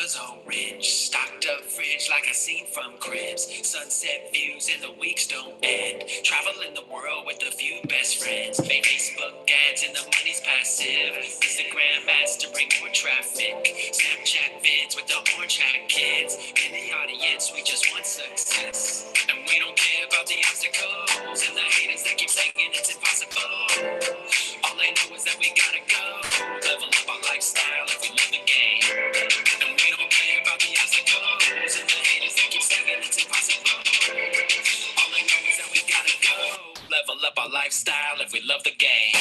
was orange, stocked up fridge like a scene from Cribs. Sunset views and the weeks don't end. Traveling the world with a few best friends. Make Facebook ads and the money's passive. Instagram ads to bring more traffic. Snapchat vids with the orange hat kids. In the audience, we just want success. And we don't care about the obstacles and the haters that keep saying it's impossible. All they know is that we gotta go. Level up our lifestyle if we love the game. And we don't care about the obstacles and the haters that keep saying it's impossible. All they know is that we gotta go. Level up our lifestyle if we love the game.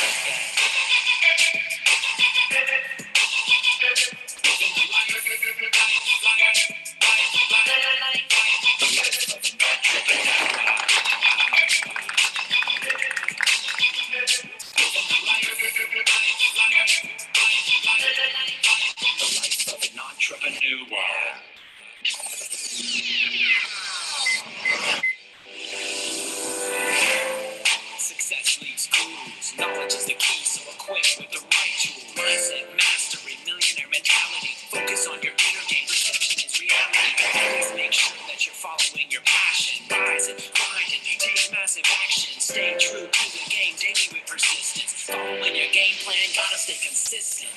Success leaves clues. Knowledge is the key, so equip with the right tool. Mindset mastery, millionaire mentality. Focus on your inner game. Perception is reality. Always make sure that you're following your passion. Rise and grind and take massive action. Stay true to the game daily with persistence. Following your game plan, gotta stay consistent.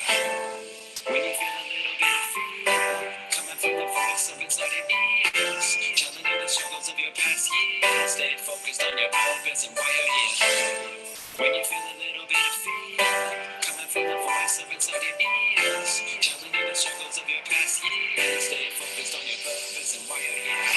When you feel a little bit of fear coming from the voice of inside your ears, telling you the struggles of your past years, stay focused on your purpose and why you're here. When you feel a little bit of fear coming from the voice of inside your ears, telling you the struggles of your past years, stay focused on your purpose and why you're here.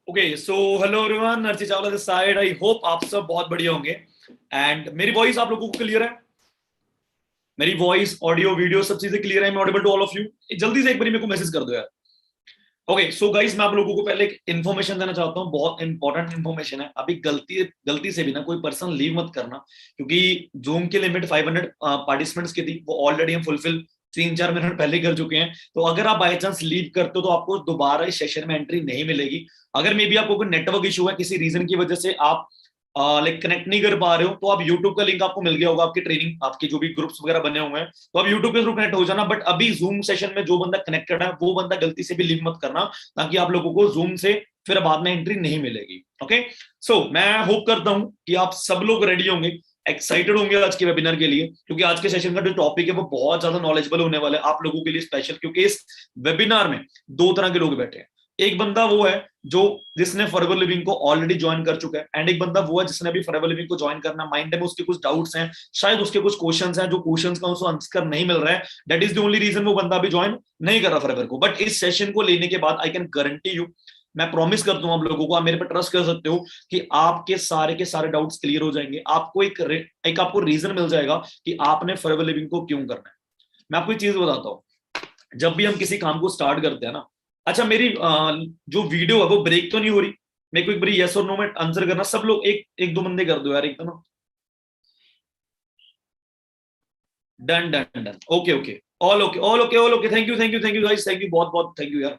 Okay so hello everyone, Archi Chawla this side. I hope आप सब बहुत बढ़िया होंगे and मेरी voice आप लोगों को clear है? मेरी वॉइस, ऑडियो, वीडियो सब चीजें क्लियर है? मैं audible to all of you? जल्दी से एक बार मेरे को मैसेज कर दो यार। ओके सो गाइस, मैं आप लोगों को पहले एक इन्फॉर्मेशन देना चाहता हूँ, बहुत इंपॉर्टेंट इन्फॉर्मेशन है। अभी गलती से भी ना कोई पर्सन लीव मत करना, क्योंकि जूम की लिमिट 500 पार्टिसिपेंट्स की थी, वो ऑलरेडी हम फुलफिल 3-4 मिनट पहले कर चुके हैं। तो अगर आप बाय चांस लीव करते हो तो आपको दोबारा इस सेशन में एंट्री नहीं मिलेगी। अगर मे बी आपको कोई नेटवर्क इशू है, किसी रीजन की वजह से आप लाइक कनेक्ट नहीं कर पा रहे हो, तो आप यूट्यूब का लिंक आपको मिल गया होगा, आपकी ट्रेनिंग, आपके जो भी ग्रुप्स वगैरह बने हुए हैं, तो आप यूट्यूब के थ्रू कनेक्ट हो जाना। बट अभी जूम सेशन में जो बंदा कनेक्टेड है वो बंदा गलती से भी लीव मत करना, ताकि आप लोगों को जूम से फिर बाद में एंट्री नहीं मिलेगी। ओके सो मैं होप करता हूं कि आप सब लोग रेडी होंगे, एक्साइटेड होंगे आज के वेबिनार के लिए, क्योंकि आज के सेशन का जो टॉपिक है वो बहुत ज्यादा नॉलेजेबल होने वाला है आप लोगों के लिए स्पेशल। क्योंकि इस वेबिनार में 2 तरह के लोग बैठे हैं। एक बंदा वो है जो जिसने फॉरएवर लिविंग को ऑलरेडी ज्वाइन कर चुका है, एंड एक बंदा वो है जिसने अभी फॉरएवर लिविंग को ज्वाइन करना, माइंड में उसके कुछ डाउट्स हैं, शायद उसके कुछ क्वेश्चंस हैं, जो क्वेश्चंस का उसको आंसर नहीं मिल रहा है। That is the only reason वो बंदा अभी ज्वाइन नहीं कर रहा फॉरएवर को। बट इस सेशन को लेने के बाद आई कैन गारंटी यू, मैं प्रॉमिस करता हूं आप लोगों को, आप मेरे पे ट्रस्ट कर सकते हो कि आपके सारे के सारे डाउट्स क्लियर हो जाएंगे। आपको एक आपको रीजन मिल जाएगा कि आपने फॉरएवर लिविंग को क्यों करना है। मैं आपको एक चीज बताता हूं, जब भी हम किसी काम को स्टार्ट करते हैं ना, अच्छा मेरी जो वीडियो है वो ब्रेक तो नहीं हो रही? मेरे को एक बार यस और नो में आंसर करना सब लोग, एक दो बंदे कर दो यार, एकदम done done done. Okay okay, all okay, all okay, all okay. Thank you thank you thank you guys, thank you, बहुत बहुत थैंक यू यार।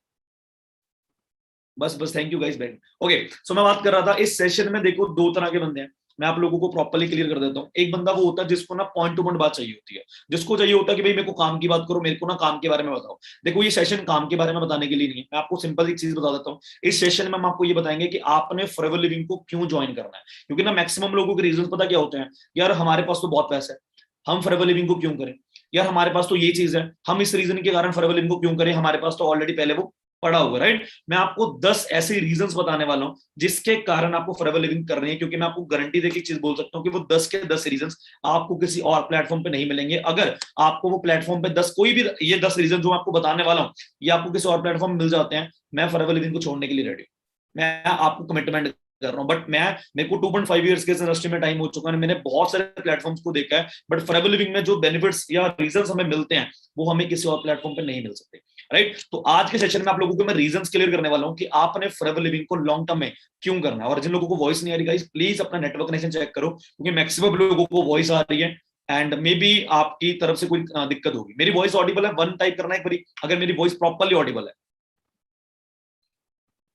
बस बस thank you guys back. Okay so मैं बात कर रहा था, इस सेशन में देखो 2 तरह के बंदे हैं, मैं आप लोगों को प्रॉपर्ली क्लियर कर देता हूं। एक बंदा वो होता है जिसको ना पॉइंट टू पॉइंट बात चाहिए होती है, जिसको चाहिए होता है कि भाई मेरे को काम की बात करो, मेरे को ना काम के बारे में बताओ। देखो ये सेशन काम के बारे में बताने के लिए नहीं है, मैं आपको सिंपल एक चीज बता देता हूँ। इस सेशन में हम आपको ये बताएंगे कि आपने फॉरएवर लिविंग को क्यों ज्वाइन करना है। क्योंकि ना मैक्सिमम लोगों के रीजन पता क्या होते हैं, यार हमारे पास तो बहुत पैसा है, हम फॉरएवर लिविंग को क्यों करें, यार हमारे पास तो ये चीज है, हम इस रीजन के कारण फॉरएवर लिविंग को क्यों करें, हमारे पास तो ऑलरेडी पहले वो पड़ा हुआ, राइट। मैं आपको 10 ऐसे रीजंस बताने वाला हूं जिसके कारण आपको फॉरएवर लिविंग करनी है। क्योंकि मैं आपको गारंटी देके चीज बोल सकता हूं कि वो 10 के 10 रीजंस आपको किसी और प्लेटफॉर्म पे नहीं मिलेंगे। अगर आपको वो प्लेटफॉर्म पे 10 कोई भी ये 10 रीजन जो मैं आपको बताने वाला हूं, ये आपको किसी और प्लेटफॉर्म मिल जाते हैं, मैं फॉरएवर लिविंग को छोड़ने के लिए रेडी हूं। मैं आपको कमिटमेंट कर रहा हूँ, बट मेरे को 2.5 ईयर्स के इंडस्ट्री में टाइम हो चुका है, मैंने बहुत सारे प्लेटफॉर्म्स को देखा है, बट फॉरएवर लिविंग में जो बेनिफिट्स या रीजंस हमें मिलते हैं वो हमें किसी और प्लेटफॉर्म पे नहीं मिल सकते, राइट। तो आज के सेशन में आप लोगों को मैं रीजंस क्लियर करने वाला हूँ कि आपने फॉरएवर लिविंग को लॉन्ग टर्म में क्यों करना है। और जिन लोगों को वॉइस नहीं आ रही गाइस, प्लीज अपना नेटवर्क कनेक्शन चेक करो, क्योंकि मैक्सिमम लोगों को वॉइस आ रही है एंड मे बी आपकी तरफ से कोई दिक्कत होगी। मेरी वॉइस ऑडिबल है? 1 टाइप करना है एक बारी अगर मेरी वॉइस प्रॉपर्ली ऑडिबल है।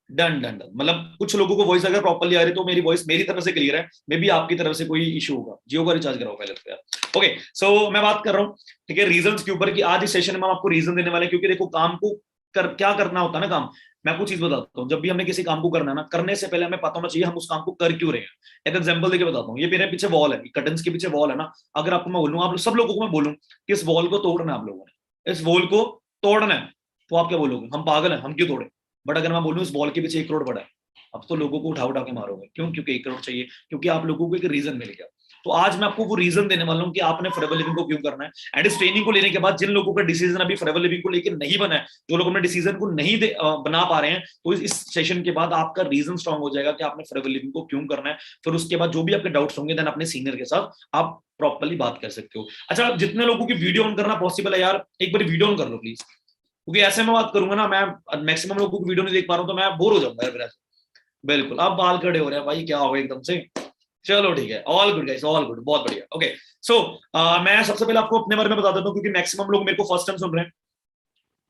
डन डन डन, मतलब कुछ लोगों को वॉइस अगर प्रॉपर्ली आ रही है तो मेरी वॉइस मेरी तरफ से क्लियर है, मे बी आपकी तरफ से कोई इशू होगा। जियो का रिचार्ज कराओ पहले तो यार। ओके, सो मैं बात कर रहा हूँ, ठीक है, रीजंस के ऊपर कि आज इस सेशन में हम आपको रीजन देने वाले हैं, क्योंकि देखो काम को क्या करना होता है ना, काम। मैं आपको चीज बताता हूँ, जब भी हमें किसी काम को करना है ना, करने से पहले हमें पता होना चाहिए हम उस काम को कर क्यों रहे हैं। एक एग्जांपल देके बताता हूँ, ये मेरे पीछे वॉल है, कर्टन्स के पीछे वॉल है ना, अगर आपको मैं बोलूँ, आप सब लोगों को मैं बोलूँ कि इस वॉल को तोड़ना है, आप लोगों ने इस वॉल को तोड़ना है, तो आप क्या बोलोगे? हम पागल हैं, हम क्यों तोड़े। बट अगर मैं बोलूँ इस वॉल के पीछे 1 करोड़ पड़ा है, अब तो लोगों को उठा उठा के मारोगे। क्यों? क्योंकि 1 करोड़ चाहिए, क्योंकि आप लोगों को एक रीजन मिल गया। तो आज मैं आपको वो रीजन देने वाला हूँ कि आपने फॉरएवर लिविंग को क्यों करना है। एंड इस ट्रेनिंग को लेने के बाद जिन लोगों का डिसीजन अभी फॉरएवर लिविंग को लेकर नहीं बना है, जो लोग अपने डिसीजन को नहीं बना पा रहे हैं, तो इस सेशन के बाद आपका रीजन स्ट्रांग हो जाएगा कि आपने फॉरएवर लिविंग को क्यों करना है। फिर उसके बाद जो भी आपके डाउट्स होंगे, देन अपने सीनियर के साथ आप प्रॉपर्ली बात कर सकते हो। अच्छा, जितने लोगों की वीडियो ऑन करना पॉसिबल है यार, एक बार वीडियो ऑन कर लो प्लीज, क्योंकि ऐसे में बात करूंगा ना, मैं मैक्सिमम लोगों की वीडियो नहीं देख पा रहा हूँ, तो मैं बोर हो जाऊंगा यार। बिल्कुल, अब बाल खड़े हो रहे हैं भाई, क्या हो गया एकदम से। चलो ठीक है, all good guys, all good, बहुत बढ़िया। ओके, सो मैं सबसे पहले आपको अपने बारे में बता देता हूँ, क्योंकि मैक्सिमम लोग मेरे को फर्स्ट टाइम सुन रहे हैं।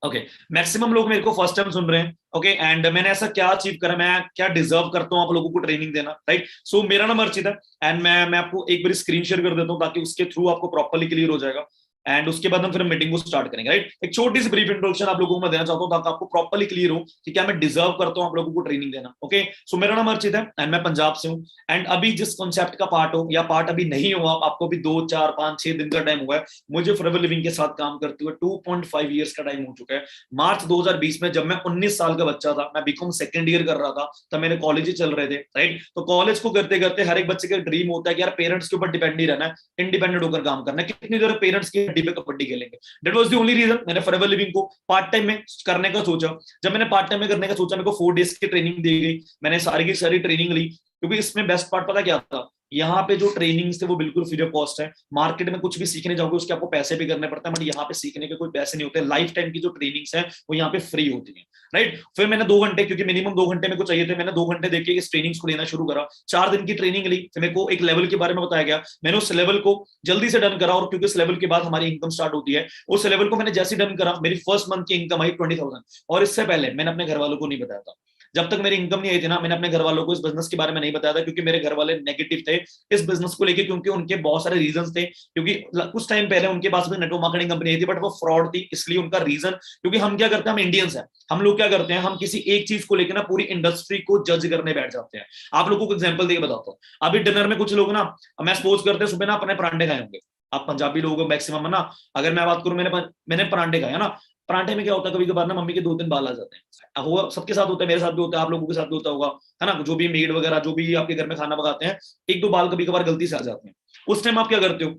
ओके, मैक्सिमम लोग मेरे को फर्स्ट टाइम सुन रहे हैं। ओके, एंड मैंने ऐसा क्या अचीव करा, मैं क्या डिजर्व करता हूँ आप लोगों को ट्रेनिंग देना, राइट। सो मेरा नाम अर्चित है, एंड मैं आपको एक बार स्क्रीन शेयर कर देता हूँ, ताकि उसके थ्रू आपको प्रॉपर्ली क्लियर हो जाएगा। एंड उसके बाद हम फिर मीटिंग को स्टार्ट करेंगे, राइट। एक छोटी सी ब्रीफ इंट्रोडक्शन आप लोगों को मैं देना चाहता हूँ, ताकि आपको प्रॉपर्ली क्लियर हो कि क्या मैं डिजर्व करता हूँ आप लोगों को ट्रेनिंग देना। ओके, सो मेरा नाम अर्चित है एंड मैं पंजाब से हूँ। एंड अभी जिस कॉन्सेप्ट का पार्ट हो या पार्ट अभी नहीं हुआ, आपको भी 2 4 5 6 दिन का टाइम हुआ है मुझे फॉरएवर लिविंग के साथ काम करते हुए। 2.5 ईयर्स का टाइम हो चुका है। मार्च 2020 में जब मैं 19 साल का बच्चा था, मैं बीकॉम सेकंड ईयर कर रहा था, तब मेरे कॉलेज चल रहे थे, राइट। तो कॉलेज को करते करते हर एक बच्चे का ड्रीम होता है कि यार पेरेंट्स के ऊपर डिपेंड नहीं रहना है, इंडिपेंडेंट होकर काम करना है। कितनी देर पेरेंट्स की हड्डी पे कबड्डी खेलेंगे। That was the only reason मैंने फॉरएवर लिविंग को पार्ट टाइम में करने का सोचा। जब मैंने पार्ट टाइम में करने का सोचा, मेरे को 4 डेज की ट्रेनिंग दी गई, मैंने सारी की सारी ट्रेनिंग ली, क्योंकि इसमें बेस्ट पार्ट पता क्या था, यहाँ पे जो ट्रेनिंग्स थे वो बिल्कुल फ्री ऑफ कॉस्ट है। मार्केट में कुछ भी सीखने जाओगे उसके आपको पैसे भी करने पड़ते हैं, बट यहाँ पे सीखने के कोई पैसे नहीं होते। लाइफ टाइम की जो ट्रेनिंग्स है वो यहाँ पे फ्री होती है, राइट। फिर मैंने 2 घंटे, क्योंकि मिनिमम 2 घंटे मेरे को चाहिए थे, मैंने 2 घंटे देके इस ट्रेनिंग्स को लेना शुरू करा। 4 दिन की ट्रेनिंग ली, फिर मेरे को एक लेवल के बारे में बताया गया, मैंने उस लेवल को जल्दी से डन करा। और क्योंकि उस लेवल के बाद हमारी इनकम स्टार्ट होती है, उस लेवल को मैंने जैसे डन करा, मेरी फर्स्ट मंथ की इनकम आई 20,000। और इससे पहले मैंने अपने घर वालों को नहीं बताया था। जब तक मेरी इनकम नहीं आई थी ना, मैंने अपने घर वालों को इस बिजनेस के बारे में नहीं बताया था, क्योंकि मेरे घर वाले नेगेटिव थे इस बिजनेस को लेके, क्योंकि उनके बहुत सारे रीजंस थे। क्योंकि कुछ टाइम पहले उनके पास भी नेटवर्क मार्केटिंग कंपनी आई थी, बट वो फ्रॉड थी, इसलिए उनका रीजन। क्योंकि हम क्या करते हैं, हम इंडियंस हैं, हम लोग क्या करते हैं, हम किसी एक चीज को लेकर ना पूरी इंडस्ट्री को जज करने बैठ जाते हैं। आप लोगों को एग्जाम्पल देके बताता हूँ। अभी डिनर में कुछ लोग ना, मैं सपोज करते हैं सुबह ना अपने परांठे खाए होंगे। आप पंजाबी लोगों मैक्सिमम ना, अगर मैं बात करूं, मैंने परांठे खाए ना। परांठे में क्या होता है, कभी कभार ना मम्मी के 2 3 बाल आ जाते हैं। वो सबके साथ होता है, मेरे साथ भी होता है, आप लोगों के साथ भी होता होगा, है ना। जो भी मेड वगैरह जो भी आपके घर में खाना पकाते हैं, 1 2 बाल कभी कभार गलती से आ जाते हैं। उस टाइम आप क्या करते हो,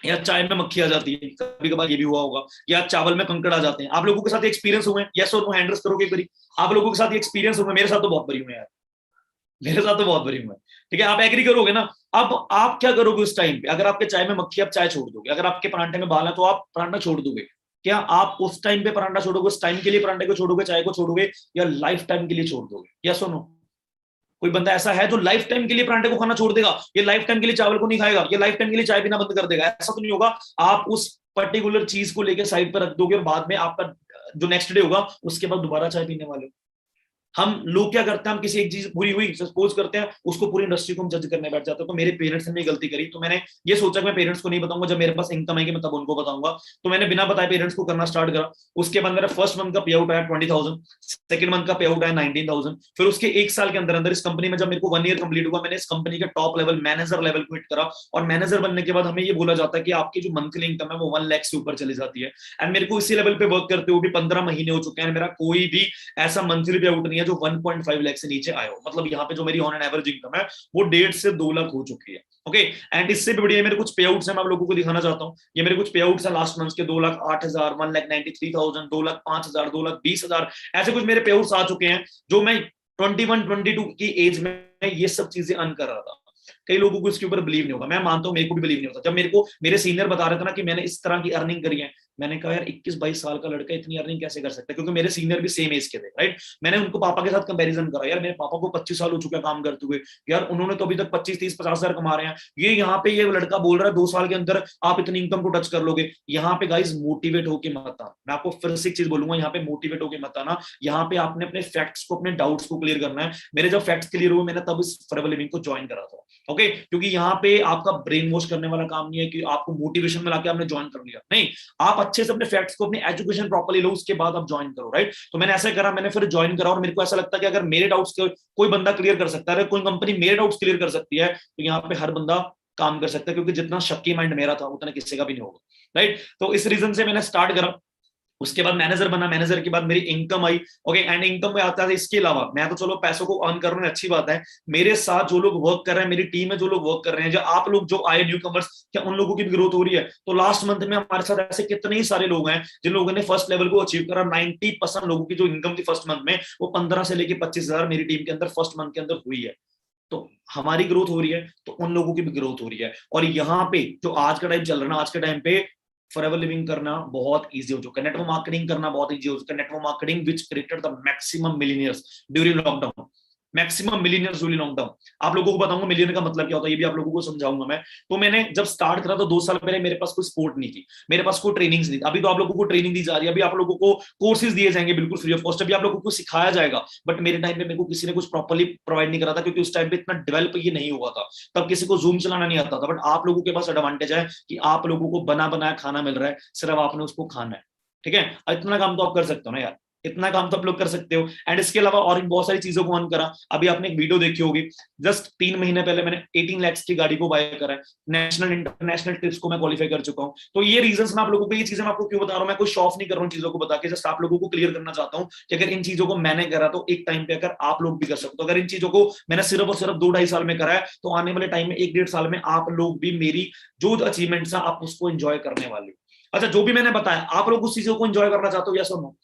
या चाय में मक्खी आ जाती है, कभी कभार ये भी हुआ होगा, या चावल में कंकड़ आ जाते हैं। आप लोगों के साथ एक्सपीरियंस हुए? यस और नो, हैंड रेज करोगे एक बारी। आप लोगों के साथ एक्सपीरियंस हुए? मेरे साथ तो बहुत बड़ी हुए यार, मेरे साथ तो बहुत बड़ी हुआ है, ठीक है। आप एग्री करोगे ना। अब आप क्या करोगे उस टाइम पे, अगर आपके चाय में मक्खी, आप चाय छोड़ दोगे। अगर आपके परांठे में बाल है तो आप परांठा छोड़ दोगे। क्या आप उस टाइम पे परांठा छोड़ोगे, उस टाइम के लिए परांठे को छोड़ोगे, चाय को छोड़ोगे, या लाइफ टाइम के लिए छोड़ दोगे? यस और नो। कोई बंदा ऐसा है जो लाइफ टाइम के लिए परांठे को खाना छोड़ देगा, ये लाइफ टाइम के लिए चावल को नहीं खाएगा, ये लाइफ टाइम के लिए चाय पीना बंद कर देगा? ऐसा तो नहीं होगा। आप उस पर्टिकुलर चीज को लेकर साइड पर रख दोगे, और बाद में आपका जो नेक्स्ट डे होगा उसके बाद दोबारा चाय पीने वाले हो। हम लोग क्या करते हैं, हम किसी एक चीज बुरी हुई सपोज करते हैं, उसको पूरी इंडस्ट्री को हम जज करने बैठ जाते हैं। तो मेरे पेरेंट्स ने गलती करी, तो मैंने ये सोचा कि मैं पेरेंट्स को नहीं बताऊंगा, जब मेरे पास इनकम आएगी मैं तब उनको बताऊंगा। तो मैंने बिना बताए पेरेंट्स को करना स्टार्ट करा। उसके बाद मेरा फर्स्ट मंथ का पे आउट आया 20,000, सेकंड मंथ का पे आउट आया 19,000। फिर उसके 1 साल के अंदर अंदर इस कंपनी में जब मेरे को 1 ईयर कंप्लीट हुआ, मैंने इस कंपनी के टॉप लेवल मैनेजर लेवल को हिट करा। और मैनेजर बनने के बाद हमें ये बोला जाता है कि आपकी जो मंथली इनकम है वो 1 लाख से ऊपर चली जाती है। एंड मेरे को इसी लेवल पे वर्क करते हुए भी 15 महीने हो चुके हैं, मेरा कोई भी ऐसा मंथली पे आउट नहीं है जो 1.5 लाख से नीचे आया हो। मतलब यहाँ पे जो मेरी ऑन एन एवरेज इनकम है वो 1.5 से 2 लाख हो चुकी है। ओके, एंड इससे भी बढ़िया मेरे कुछ पे आउट्स हैं, मैं आप लोगों को दिखाना चाहता हूँ। ये मेरे कुछ पे आउट्स हैं लास्ट मंथ के, 2,08,000, 1,93,000, 2,05,000, 2,20,000, ऐसे कुछ मेरे पे आउट्स आ चुके हैं, जो मैं 21-22 की एज में ये सब चीजें अर्न कर रहा था। कई लोगों को इसके ऊपर बिलीव नहीं होगा, मैं मानता हूं मेरे को भी बिलीव नहीं होता। जब मेरे को मेरे सीनियर बता रहे थे ना कि मैंने इस तरह की अर्निंग करी है, मैंने कहा यार 21-22 साल का लड़का इतनी अर्निंग कैसे कर सकता है, क्योंकि मेरे सीनियर भी सेम एज के थे, राइट। मैंने उनको पापा के साथ कंपैरिजन करा, यार मेरे पापा को 25 साल हो चुके हैं काम करते हुए, यार उन्होंने तो अभी तक 25-30-50 हजार कमा रहे हैं, ये यहाँ पे ये लड़का बोल रहा है 2 साल के अंदर आप इतनी इनकम को टच कर लोगे। यहाँ पे गाइस मोटिवेट होके मत आना, मैं आपको फिर से एक चीज बोलूंगा, यहाँ पे मोटिवेट होके मत आना। यहाँ पे आपने अपने फैक्ट्स को, अपने डाउट्स को क्लियर करना है। मेरे जब फैक्ट्स क्लियर हुए, मैंने तब इस फॉरएवर लिविंग को ज्वाइन करा था, ओके। क्योंकि यहाँ पे आपका ब्रेन वॉश करने वाला काम नहीं है कि आपको मोटिवेशन में लाके आपने ज्वाइन कर लिया, नहीं। आप अच्छे से अपने फैक्ट्स को, अपनी एजुकेशन प्रॉपर्ली लो, उसके बाद आप ज्वाइन करो, राइट। तो मैंने ऐसा करा, मैंने फिर ज्वाइन करा, और मेरे को ऐसा लगता है कि अगर मेरे डाउट्स कोई बंदा क्लियर कर सकता है, कोई कंपनी मेरे डाउट्स क्लियर कर सकती है, तो यहाँ पे हर बंदा काम कर सकता है, क्योंकि जितना शक्की माइंड मेरा था उतना किसी का भी नहीं होगा, राइट। तो इस रीजन से मैंने स्टार्ट करा। उसके बाद मैनेजर बना, मैनेजर के बाद मेरी income I, okay. And income में आता है, इसके अलावा मैं तो चलो पैसों को अर्न कर रहा हूं, अच्छी बात है। मेरे साथ जो लोग वर्क कर रहे हैं, मेरी टीम में जो लोग वर्क कर रहे हैं, जो आप लोग जो आए न्यू कमर्स, क्या उन लोगों की भी ग्रोथ हो रही है? तो लास्ट मंथ में हमारे साथ ऐसे कितने ही सारे लोग हैं जिन लोगों ने फर्स्ट लेवल को अचीव करा। 90% लोगों की जो इनकम थी फर्स्ट मंथ में, वो 15 से लेके 25 हजार मेरी टीम के अंदर फर्स्ट मंथ के अंदर हुई है। तो हमारी ग्रोथ हो रही है, तो उन लोगों की भी ग्रोथ हो रही है। और यहाँ पे जो आज का टाइम चल रहा है ना, आज के टाइम पे फॉरएवर लिविंग करना बहुत इजी हो चुका है, नेटवर्क मार्केटिंग करना बहुत इजी हो चुका है। Network marketing which created the maximum millionaires during lockdown, maximum millionaires during lockdown. आप लोगों को बताऊंगा मिलियन का मतलब क्या होता है, ये भी आप लोगों को समझाऊंगा मैं। तो मैंने जब स्टार्ट करा तो 2 साल पहले मेरे पास कोई सपोर्ट नहीं थी, मेरे पास कोई ट्रेनिंग्स नहीं थी। अभी तो आप लोगों को ट्रेनिंग दी जा रही है, अभी आप लोगों को कोर्सेज दिए जाएंगे बिल्कुल फ्री ऑफ कॉस्ट, अभी आप लोगों को सिखाया जाएगा। बट मेरे टाइम पे मेरे को किसी ने कुछ प्रॉपर्ली प्रोवाइड नहीं करा था, क्योंकि उस टाइम पे इतना डेवलप ये नहीं हुआ था, तब किसी को जूम चलाना नहीं आता था। बट आप लोगों के पास एडवांटेज है कि आप लोगों को बना बनाया खाना मिल रहा है, सिर्फ आपने उसको खाना है, ठीक है। इतना काम तो आप कर सकते हो ना यार, इतना काम तो आप लोग कर सकते हो। एंड इसके अलावा और बहुत सारी चीजों को ऑन करा। अभी आपने एक वीडियो देखी होगी, जस्ट 3 महीने पहले मैंने 18 लाख की गाड़ी को बाय करा है, नेशनल इंटरनेशनल ट्रिप्स को मैं क्वालिफाई कर चुका हूं। तो ये रीजंस मैं आप लोगों को, ये चीजें मैं आपको क्यों बता रहा हूं, मैं कोई शॉफ नहीं कर रहा हूं चीजों को बता के, जस्ट आप लोगों को क्लियर करना चाहता हूं कि अगर इन चीजों को मैंने करा तो एक टाइम पे अगर आप लोग भी कर सकते हो। अगर इन चीजों को मैंने सिर्फ और सिर्फ 2-2.5 साल में करा है, तो आने वाले टाइम में 1-1.5 साल में आप लोग भी मेरी जो अचीवमेंट्स है आप उसको एंजॉय करने वाले। अच्छा, जो भी मैंने बताया आप लोग उस चीजों को एंजॉय करना चाहते हो या सुनो?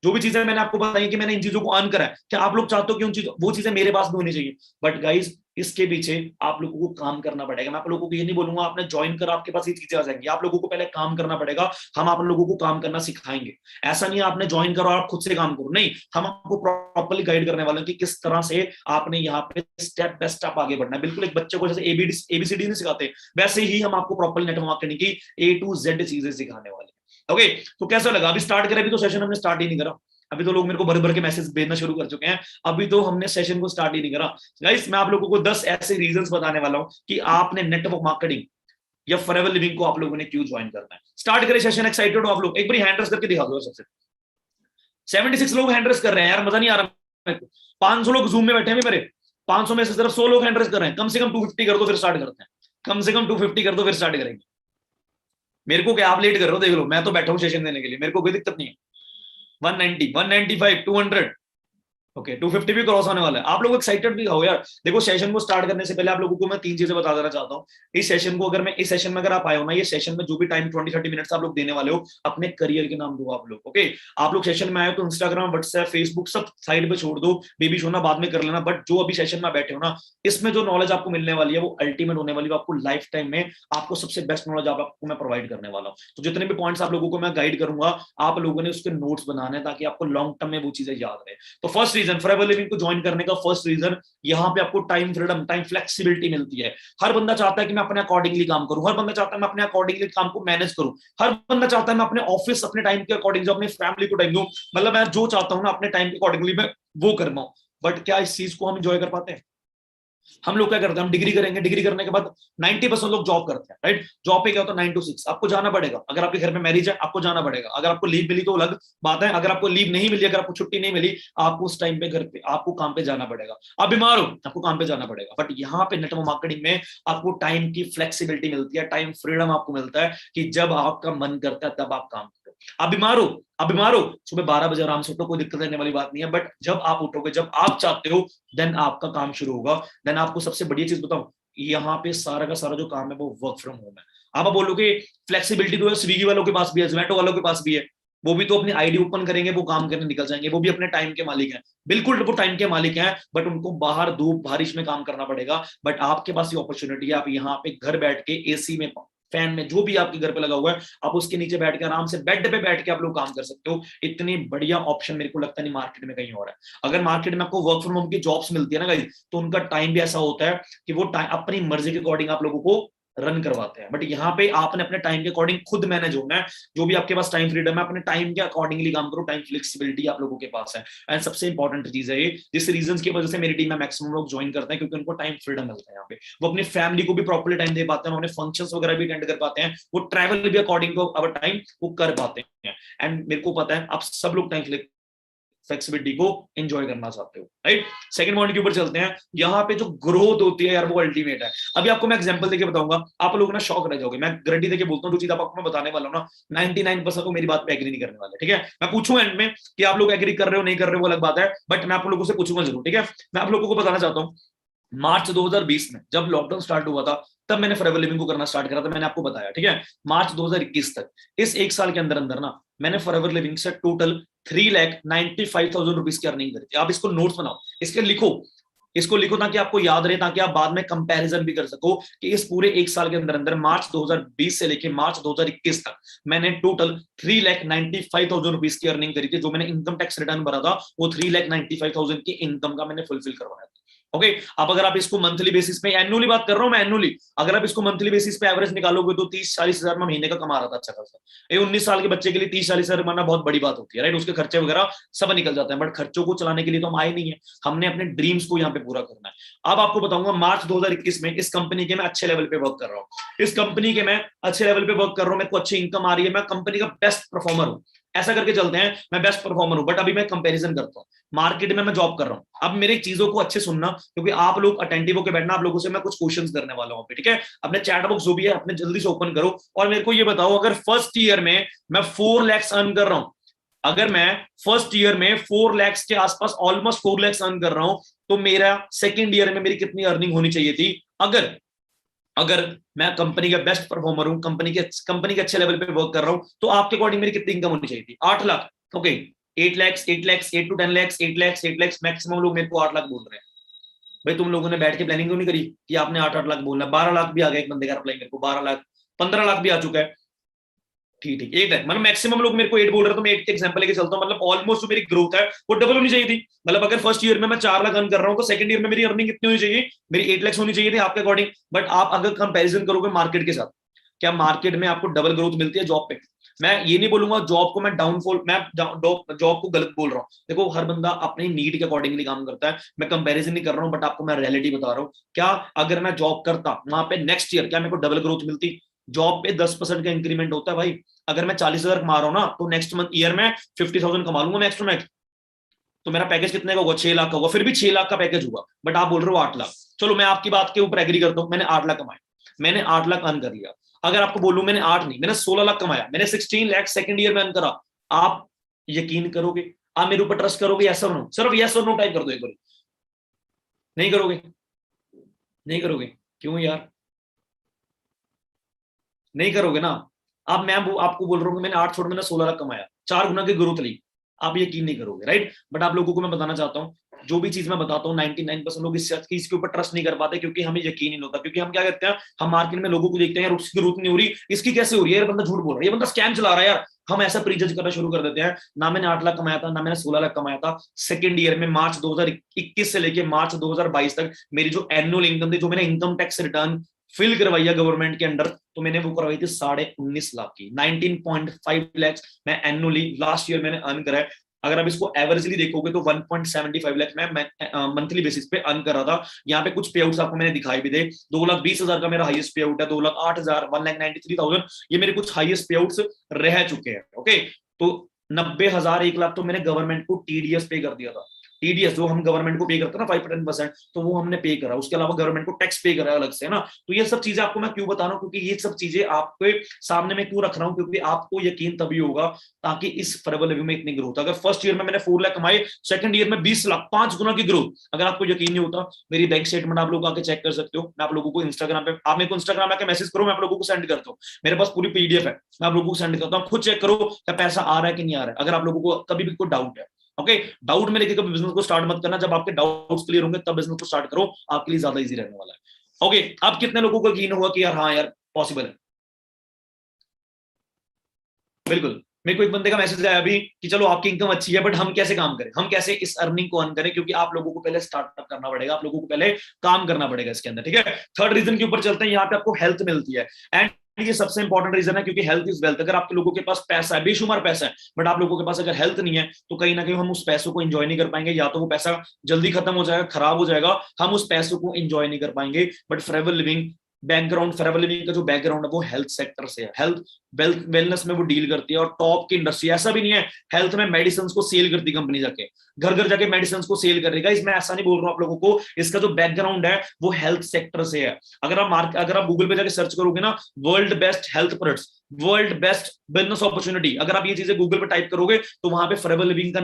जो भी चीजें मैंने आपको बताई कि मैंने इन चीजों को अर्न करा है, क्या आप लोग चाहते हो कि उन चीजों वो चीजें मेरे पास भी होनी चाहिए? बट गाइस, इसके पीछे आप लोगों को काम करना पड़ेगा। मैं आप लोगों को ये नहीं बोलूंगा आपने ज्वाइन करा आपके पास ये चीजें आ जाएंगी, आप लोगों को पहले काम करना पड़ेगा। हम आप लोगों को काम करना सिखाएंगे। ऐसा नहीं है आपने ज्वाइन करो और आप खुद से काम करो, नहीं। हम आपको प्रॉपर्ली गाइड करने वाले हैं कि किस तरह से आपने यहाँ पे स्टेप बाय स्टेप आगे बढ़ना है। बिल्कुल एक बच्चे को जैसे एबीसीडी नहीं सिखाते, वैसे ही हम आपको प्रॉपर्ली नेटवर्क मार्केटिंग की A to Z चीजें सिखाने वाले हैं, ओके। तो कैसा लगा? अभी स्टार्ट करें, अभी तो सेशन हमने स्टार्ट ही नहीं करा। अभी तो लोग मेरे को भर भर के मैसेज भेजना शुरू कर चुके हैं, अभी तो हमने सेशन को स्टार्ट ही नहीं करा। गाइस, मैं आप लोगों को 10 ऐसे रीजंस बताने वाला हूं कि आपने नेटवर्क मार्केटिंग या फॉरएवर लिविंग को आप लोगों ने क्यों ज्वाइन करना है। स्टार्ट करें सेशन, एक्साइटेड हो आप लोग? एक बार हैंड रेस करके दिखा दो सबसे। 76 लोग हैंड रेस कर रहे हैं यार, मजा नहीं आ रहा मेरे को। 500 लोग जूम में बैठे हैं मेरे, 500 में से सिर्फ 100 लोग हैंड रेस कर रहे हैं। कम से कम 250 कर दो फिर स्टार्ट करते हैं, कम से कम 250 कर दो फिर स्टार्ट करेंगे। मेरे को क्या, आप लेट कर रहे हो देख लो, मैं तो बैठा हूँ सेशन देने के लिए, मेरे को कोई दिक्कत नहीं है। 190, 195, 200, ओके 250 भी क्रॉस होने वाला है। आप लोग एक्साइटेड भी हो यार? देखो, सेशन को स्टार्ट करने से पहले आप लोगों को मैं 3 चीजें बता देना चाहता हूँ। इस सेशन को, अगर मैं इस सेशन में अगर आप आए हो ना, ये सेशन में जो भी टाइम 20-30 मिनट्स आप लोग देने वाले हो, अपने करियर के नाम दो आप लोग, ओके। आप लोग सेशन में आए हो तो इंस्टाग्राम, व्हाट्सएप, फेसबुक सब साइड पे छोड़ दो, बेबी शो ना बाद में कर लेना। बट जो अभी सेशन में बैठे हो ना, इसमें जो नॉलेज आपको मिलने वाली है वो अल्टीमेट होने वाली है। आपको लाइफ टाइम में आपको सबसे बेस्ट नॉलेज आपको मैं प्रोवाइड करने वाला हूँ। तो जितने भी पॉइंट्स आप लोगों को मैं गाइड करूंगा, आप लोगों ने उसके नोट्स बनाने ताकि आपको लॉन्ग टर्म में वो चीजें याद रहे। तो फर्स्ट रीजन फॉरएवर लिविंग को ज्वाइन करने का, फर्स्ट रीजन, यहाँ पे आपको टाइम फ्रीडम, टाइम फ्लेक्सिबिलिटी मिलती है। हर बंदा चाहता है कि मैं अपने अकॉर्डिंगली काम करूं, हर बंदा चाहता है मैं अपने अकॉर्डिंगली काम को मैनेज करूं, हर बंदा चाहता है मैं अपने ऑफिस, अपने टाइम के अकॉर्डिंग, जो अपने फैमिली को टाइम दूं। मतलब मैं जो चाहता हूं ना अपने टाइम के अकॉर्डिंगली मैं वो कर पाऊं। बट क्या इस चीज को हम एंजॉय कर पाते हैं? हम लोग क्या करते हैं, हम डिग्री करेंगे, डिग्री करने के बाद 90% लोग जॉब करते हैं, राइट। जॉब पे क्या होता है, 9 to 6 आपको जाना पड़ेगा। अगर आपके घर में मैरिज है, आपको जाना पड़ेगा। अगर आपको लीव मिली तो अलग बात है, अगर आपको लीव नहीं मिली, अगर आपको छुट्टी नहीं मिली, आपको उस टाइम पे घर पे आपको काम पे जाना पड़ेगा। आप बीमार हो, आपको काम पे जाना पड़ेगा। बट यहाँ पे नेटवर्क मार्केटिंग में आपको टाइम की फ्लेक्सिबिलिटी मिलती है, टाइम फ्रीडम आपको मिलता है कि जब आपका मन करता है तब आप काम करो। आप बीमार हो, आप बीमार हो, सुबह 12 बजे आराम से उठो, कोई दिक्कत रहने वाली बात नहीं है। बट जब आप उठोगे, जब आप चाहते हो, देन आपका काम शुरू होगा। देन आपको सबसे बढ़िया चीज बताऊं, यहाँ पे सारा का सारा जो काम है वो वर्क फ्रॉम होम है। आप बोलोगे फ्लेक्सिबिलिटी तो है, स्विगी वालों के पास भी है, जोमेटो वालों के पास भी है। वो भी तो अपनी आईडी ओपन करेंगे, वो काम करने निकल जाएंगे, वो भी अपने टाइम के मालिक हैं, बिल्कुल वो टाइम के मालिक हैं, बट उनको बाहर धूप बारिश में काम करना पड़ेगा। बट आपके पास ये अपॉर्चुनिटी है, आप यहाँ पे घर बैठ के एसी में, फैन में, जो भी आपके घर पे लगा हुआ है, आप उसके नीचे बैठ के आराम से बेड पे बैठ के आप लोग काम कर सकते हो। इतनी बढ़िया ऑप्शन मेरे को लगता नहीं मार्केट में कहीं और है। अगर मार्केट में आपको वर्क फ्रॉम होम की जॉब्स मिलती है ना गाइस, तो उनका टाइम भी ऐसा होता है कि वो टाइम अपनी मर्जी के अकॉर्डिंग आप लोगों को रन करवाते हैं। बट यहाँ पे आपने अपने टाइम के अकॉर्डिंग खुद मैनेज होना है। जो भी आपके पास टाइम फ्रीडम है, अपने टाइम के अकॉर्डिंगली काम करो, टाइम फ्लेक्सिबिलिटी आप लोगों के पास है। एंड सबसे इंपॉर्टेंट चीज है ये, जिस रीजन की वजह से मेरी टीम में मैक्सिमम लोग ज्वाइन करते हैं, क्योंकि उनको टाइम फ्रीडम मिलता है। यहाँ पे वो अपनी फैमिली को भी प्रॉपर्ली टाइम दे पाते हैं, अपने फंक्शंस वगैरह भी अटेंड कर पाते हैं, वो ट्रैवल भी अकॉर्डिंग टू अवर टाइम वो कर पाते हैं। एंड मेरे को पता है आप सब लोग टाइम फ्लेक्सिबिलिटी को एंजॉय करना चाहते हो, राइट। सेकंड पॉइंट के ऊपर चलते हैं। यहाँ पे जो ग्रोथ होती है यार, वो अल्टीमेट है। अभी आपको मैं एग्जांपल देके बताऊंगा, आप लोग ना शॉक रह जाओगे। मैं गारंटी देके बोलता हूँ, जो चीज आपको मैं बताने वाला हूँ ना, 99% को मेरी बात पे एग्री नहीं करने वाले, ठीक है। मैं पूछूंगा एंड में कि आप लोग एग्री कर रहे हो नहीं कर रहे हो, वो अलग बात है, बट मैं आप लोगों से पूछूंगा जरूर, ठीक है। मैं आप लोगों को बताना चाहता हूँ, मार्च 2020 में जब लॉकडाउन स्टार्ट हुआ था, तब मैंने फॉरएवर लिविंग को करना स्टार्ट करा था, मैंने आपको बताया, ठीक है। मार्च 2021 तक, इस एक साल के अंदर अंदर ना, मैंने फॉरएवर लिविंग से टोटल 3,95,000 रुपीज की अर्निंग करी थी। आप इसको नोट्स बनाओ, इसके लिखो, इसको लिखो, ताकि आपको याद रहे, ताकि आप बाद में कंपैरिजन भी कर सको कि इस पूरे एक साल के अंदर अंदर मार्च 2020 से लेके मार्च 2021 तक मैंने टोटल 3,95,000 रुपीज की अर्निंग करी थी। जो मैंने इनकम टैक्स रिटर्न भरा था, वो 3,95,000 की इनकम का मैंने फुलफिल करवाया था। ओके, अब अगर आप इसको मंथली बेसिस पे, एनुअली बात कर रहा हूं मैं, एनुअली अगर आप इसको मंथली बेसिस पे एवरेज निकालोगे तो 30-40 हजार में महीने का कमा रहा था अच्छा खासा। ये 19 साल के बच्चे के लिए 30-40 हजार कमाना बहुत बड़ी बात होती है, राइट। उसके खर्चे वगैरह सब निकल जाते हैं, बट खर्चों को चलाने के लिए तो हम आए नहीं है, हमने अपने ड्रीम्स को यहाँ पे पूरा करना है। अब आपको बताऊंगा, मार्च 2021 में इस कंपनी के मैं अच्छे लेवल पे वर्क कर रहा हूँ, इस कंपनी के मैं अच्छे लेवल पे वर्क कर रहा हूँ, मेरे को अच्छी इनकम आ रही है, मैं कंपनी का बेस्ट परफॉर्मर हूँ, ऐसा करके चलते हैं, मैं बेस्ट परफॉर्मर हूं। बट अभी मैं कंपैरिजन करता हूं, मार्केट में मैं जॉब कर रहा हूं। अब मेरी चीजों को अच्छे सुनना, क्योंकि आप लोग अटेंटिव होकर बैठना, आप लोगों से मैं कुछ क्वेश्चंस करने वाला हूं, ठीक है। अपने चैट बॉक्स जो भी है अपने जल्दी से ओपन करो, और मेरे को ये बताओ, अगर फर्स्ट ईयर में मैं 4 लाख अर्न कर रहा हूं, अगर मैं फर्स्ट ईयर में 4 लाख के आसपास, ऑलमोस्ट 4 लाख अर्न कर रहा हूं, तो मेरा सेकेंड ईयर में मेरी कितनी अर्निंग होनी चाहिए थी? अगर अगर मैं कंपनी का बेस्ट परफॉर्मर हूं, कंपनी के अच्छे लेवल पे वर्क कर रहा हूं, तो आपके अकॉर्डिंग मेरी कितनी इनकम होनी चाहिए थी? 8 lakh. Okay, 8 lakh, 8 lakh, 8 to 10 lakh, 8 lakh, 8 lakh, maximum लोग मेरे को 8 लाख बोल रहे हैं। भाई तुम लोगों ने बैठ के प्लानिंग क्यों नहीं करी कि आपने 8-8 लाख बोलना? 12 लाख भी आ गया एक बंदे का अप्लाई, मेरे को 12 लाख, 15 लाख भी आ चुका है। ठीक ठीक, 8 लाख, मतलब मैक्सिमम लोग मेरे को 8 बोल रहे हैं, तो मैं 8 के एग्जांपल लेके चलता हूं। मतलब ऑलमोस्ट जो मेरी ग्रोथ है वो डबल होनी चाहिए थी। मतलब अगर फर्स्ट ईयर में मैं 4 लाख अर्न कर रहा हूं, तो सेकंड ईयर में मेरी अर्निंग कितनी होनी चाहिए? मेरी 8 लाख होनी चाहिए थी आपके अकॉर्डिंग। बट आप अगर कंपैरिजन करोगे मार्केट के साथ, क्या मार्केट में आपको डबल ग्रोथ मिलती है जॉब पे? मैं ये नहीं बोलूंगा जॉब को मैं डाउनफॉल, मैं जॉब को गलत बोल रहा हूँ। देखो, हर बंदा अपनी नीड के अकॉर्डिंगली काम करता है, मैं कंपैरिजन नहीं कर रहा हूँ, बट आपको मैं रियलिटी बता रहा हूँ। क्या अगर मैं जॉब करता वहां पे नेक्स्ट ईयर, क्या मेरे को डबल ग्रोथ मिलती? जॉब पे 10% का इंक्रीमेंट होता है भाई। अगर मैं 40,000 कमा रहा हूँ ना, तो नेक्स्ट मंथ ईयर में 50,000 कमा लूंगा मैक्स टू मैक्स। तो मेरा पैकेज कितने का होगा? 6 लाख का होगा, फिर भी 6 लाख का पैकेज होगा। बट आप बोल रहे हो 8 लाख। चलो मैं आपकी बात के ऊपर एग्री करता हूँ, मैंने 8 लाख कमाए, मैंने 8 लाख अर्न कर लिया। अगर आपको बोलूं मैंने 8 नहीं, मैंने 16 लाख कमाया, मैंने 16 लाख सेकंड ईयर में अर्न करा, आप यकीन करोगे? आप मेरे ऊपर ट्रस्ट करोगे? यस और नो, सिर्फ यस और नो टाइप कर दो एक बार। नहीं करोगे? नहीं करोगे? क्यों यार नहीं करोगे ना? अब मैं आपको बोल रहा हूँ कि मैंने 8 छोड़, मैंने 16 लाख कमाया, 4 गुना की ग्रोथ ली, आप यकीन नहीं करोगे, राइट। बट आप लोगों को मैं बताना चाहता हूँ, जो भी चीज मैं बताता हूँ 99% लोग इस चीज के ऊपर ट्रस्ट नहीं कर पाते, क्योंकि हमें यकीन नहीं होता। क्योंकि हम क्या करते हैं, हम मार्केट में लोगों को देखते हैं, यार उसकी ग्रोथ नहीं हो रही, इसकी कैसे हो रही है, यार बंदा झूठ बोल रहा है, ये बंदा स्कैम चला रहा है यार, हम ऐसा प्रीजज करना शुरू कर देते हैं। ना मैंने 8 लाख कमाया था, ना मैंने 16 लाख कमाया था। सेकंड ईयर में मार्च 2021 से लेके मार्च 2022 तक मेरी जो एनुअल इनकम थी, जो मैंने इनकम टैक्स रिटर्न फिल करवाई है गवर्नमेंट के अंडर, तो मैंने वो करवाई थी 19.5 लाख की, 19.5 लाख मैं एनुअली लास्ट ईयर मैंने अर्न करा है। अगर आप इसको एवरेजली देखोगे तो 1.75 लाख मैं मंथली बेसिस पे अर्न कर रहा था। यहाँ पे कुछ पे आउट्स आपको मैंने दिखाई भी दे, 2,20,000 का मेरा हाईएस्ट पे आउट है, 2,08,000, 1,93,000, ये मेरे कुछ हाईएस्ट पे आउट्स रह चुके हैं। ओके, तो 90,000, 1 लाख तो मैंने गवर्नमेंट को टीडीएस पे कर दिया था। टीडीएस जो हम गवर्नमेंट को पे करते हैं ना 5-10%, तो वो हमने पे करा, उसके अलावा गवर्नमेंट को टैक्स पे करा अलग से ना। तो ये सब चीजें आपको मैं क्यों बता रहा हूँ, क्योंकि ये सब चीजें आपके सामने मैं क्यों रख रहा हूँ, क्योंकि आपको यकीन तभी होगा ताकि इस फॉरएवर लिविंग में इतनी ग्रोथ। अगर फर्स्ट ईयर में मैंने 4 लाख कमाए, सेकंड ईयर में 20 लाख, 5 गुना की ग्रोथ, अगर आपको यकीन नहीं होता मेरी बैंक स्टेटमेंट आप लोग आके चेक कर सकते हो। मैं आप लोगों को इंस्टाग्राम पे, आप मेरे को इंस्टाग्राम पे मैसेज करो, मैं आप लोगों को सेंड करता हूँ, मेरे पास पूरी पीडीएफ है, मैं आप लोगों को सेंड करता हूँ, खुद चेक करो क्या पैसा आ रहा है कि नहीं आ रहा है, अगर आप लोगों को कभी भी कोई डाउट है। ओके, डाउट में लेके कभी बिजनेस को स्टार्ट मत करना, जब आपके डाउट्स क्लियर होंगे तब बिजनेस को स्टार्ट करो, आपके लिए ज्यादा इजी रहने वाला है। ओके, अब कितने लोगों को यकीन होगा कि यार हाँ यार पॉसिबल है। बिल्कुल, मेरे को एक बंदे का मैसेज आया अभी कि चलो आपकी इनकम अच्छी है बट हम कैसे काम करें, हम कैसे इस अर्निंग को अर्न करें, क्योंकि आप लोगों को पहले स्टार्टअप करना पड़ेगा, आप लोगों को पहले काम करना पड़ेगा इसके अंदर, ठीक है। थर्ड रीजन के ऊपर चलते हैं, यहाँ पे आपको हेल्थ मिलती है, एंड ये सबसे इंपॉर्टेंट रीजन है, क्योंकि हेल्थ इज वेल्थ। अगर आप लोगों के पास पैसा है, बेशुमार पैसा है, बट आप लोगों के पास अगर हेल्थ नहीं है तो कहीं ना कहीं हम उस पैसों को एंजॉय नहीं कर पाएंगे, या तो वो पैसा जल्दी खत्म हो जाएगा, खराब हो जाएगा, हम उस पैसों को एंजॉय नहीं कर पाएंगे। But forever living background, forever living का जो बैकग्राउंड है वो हेल्थ सेक्टर से है, हेल्थ वेलनेस में वो डील करती है, और टॉप की इंडस्ट्री, ऐसा भी नहीं है हेल्थ में मेडिसिन को सेल करती कंपनी, जाके घर घर जाके मेडिसिन को सेल करेगा, इसमें ऐसा नहीं बोल रहा हूं आप लोगों को, इसका जो बैकग्राउंड है वो हेल्थ सेक्टर से है। अगर आप गूगल पे जाके सर्च करोगे ना, world best health products, world best business opportunity, अगर आप ये चीजें गूगल पे टाइप करोगे तो वहां पे फॉरएवर लिविंग का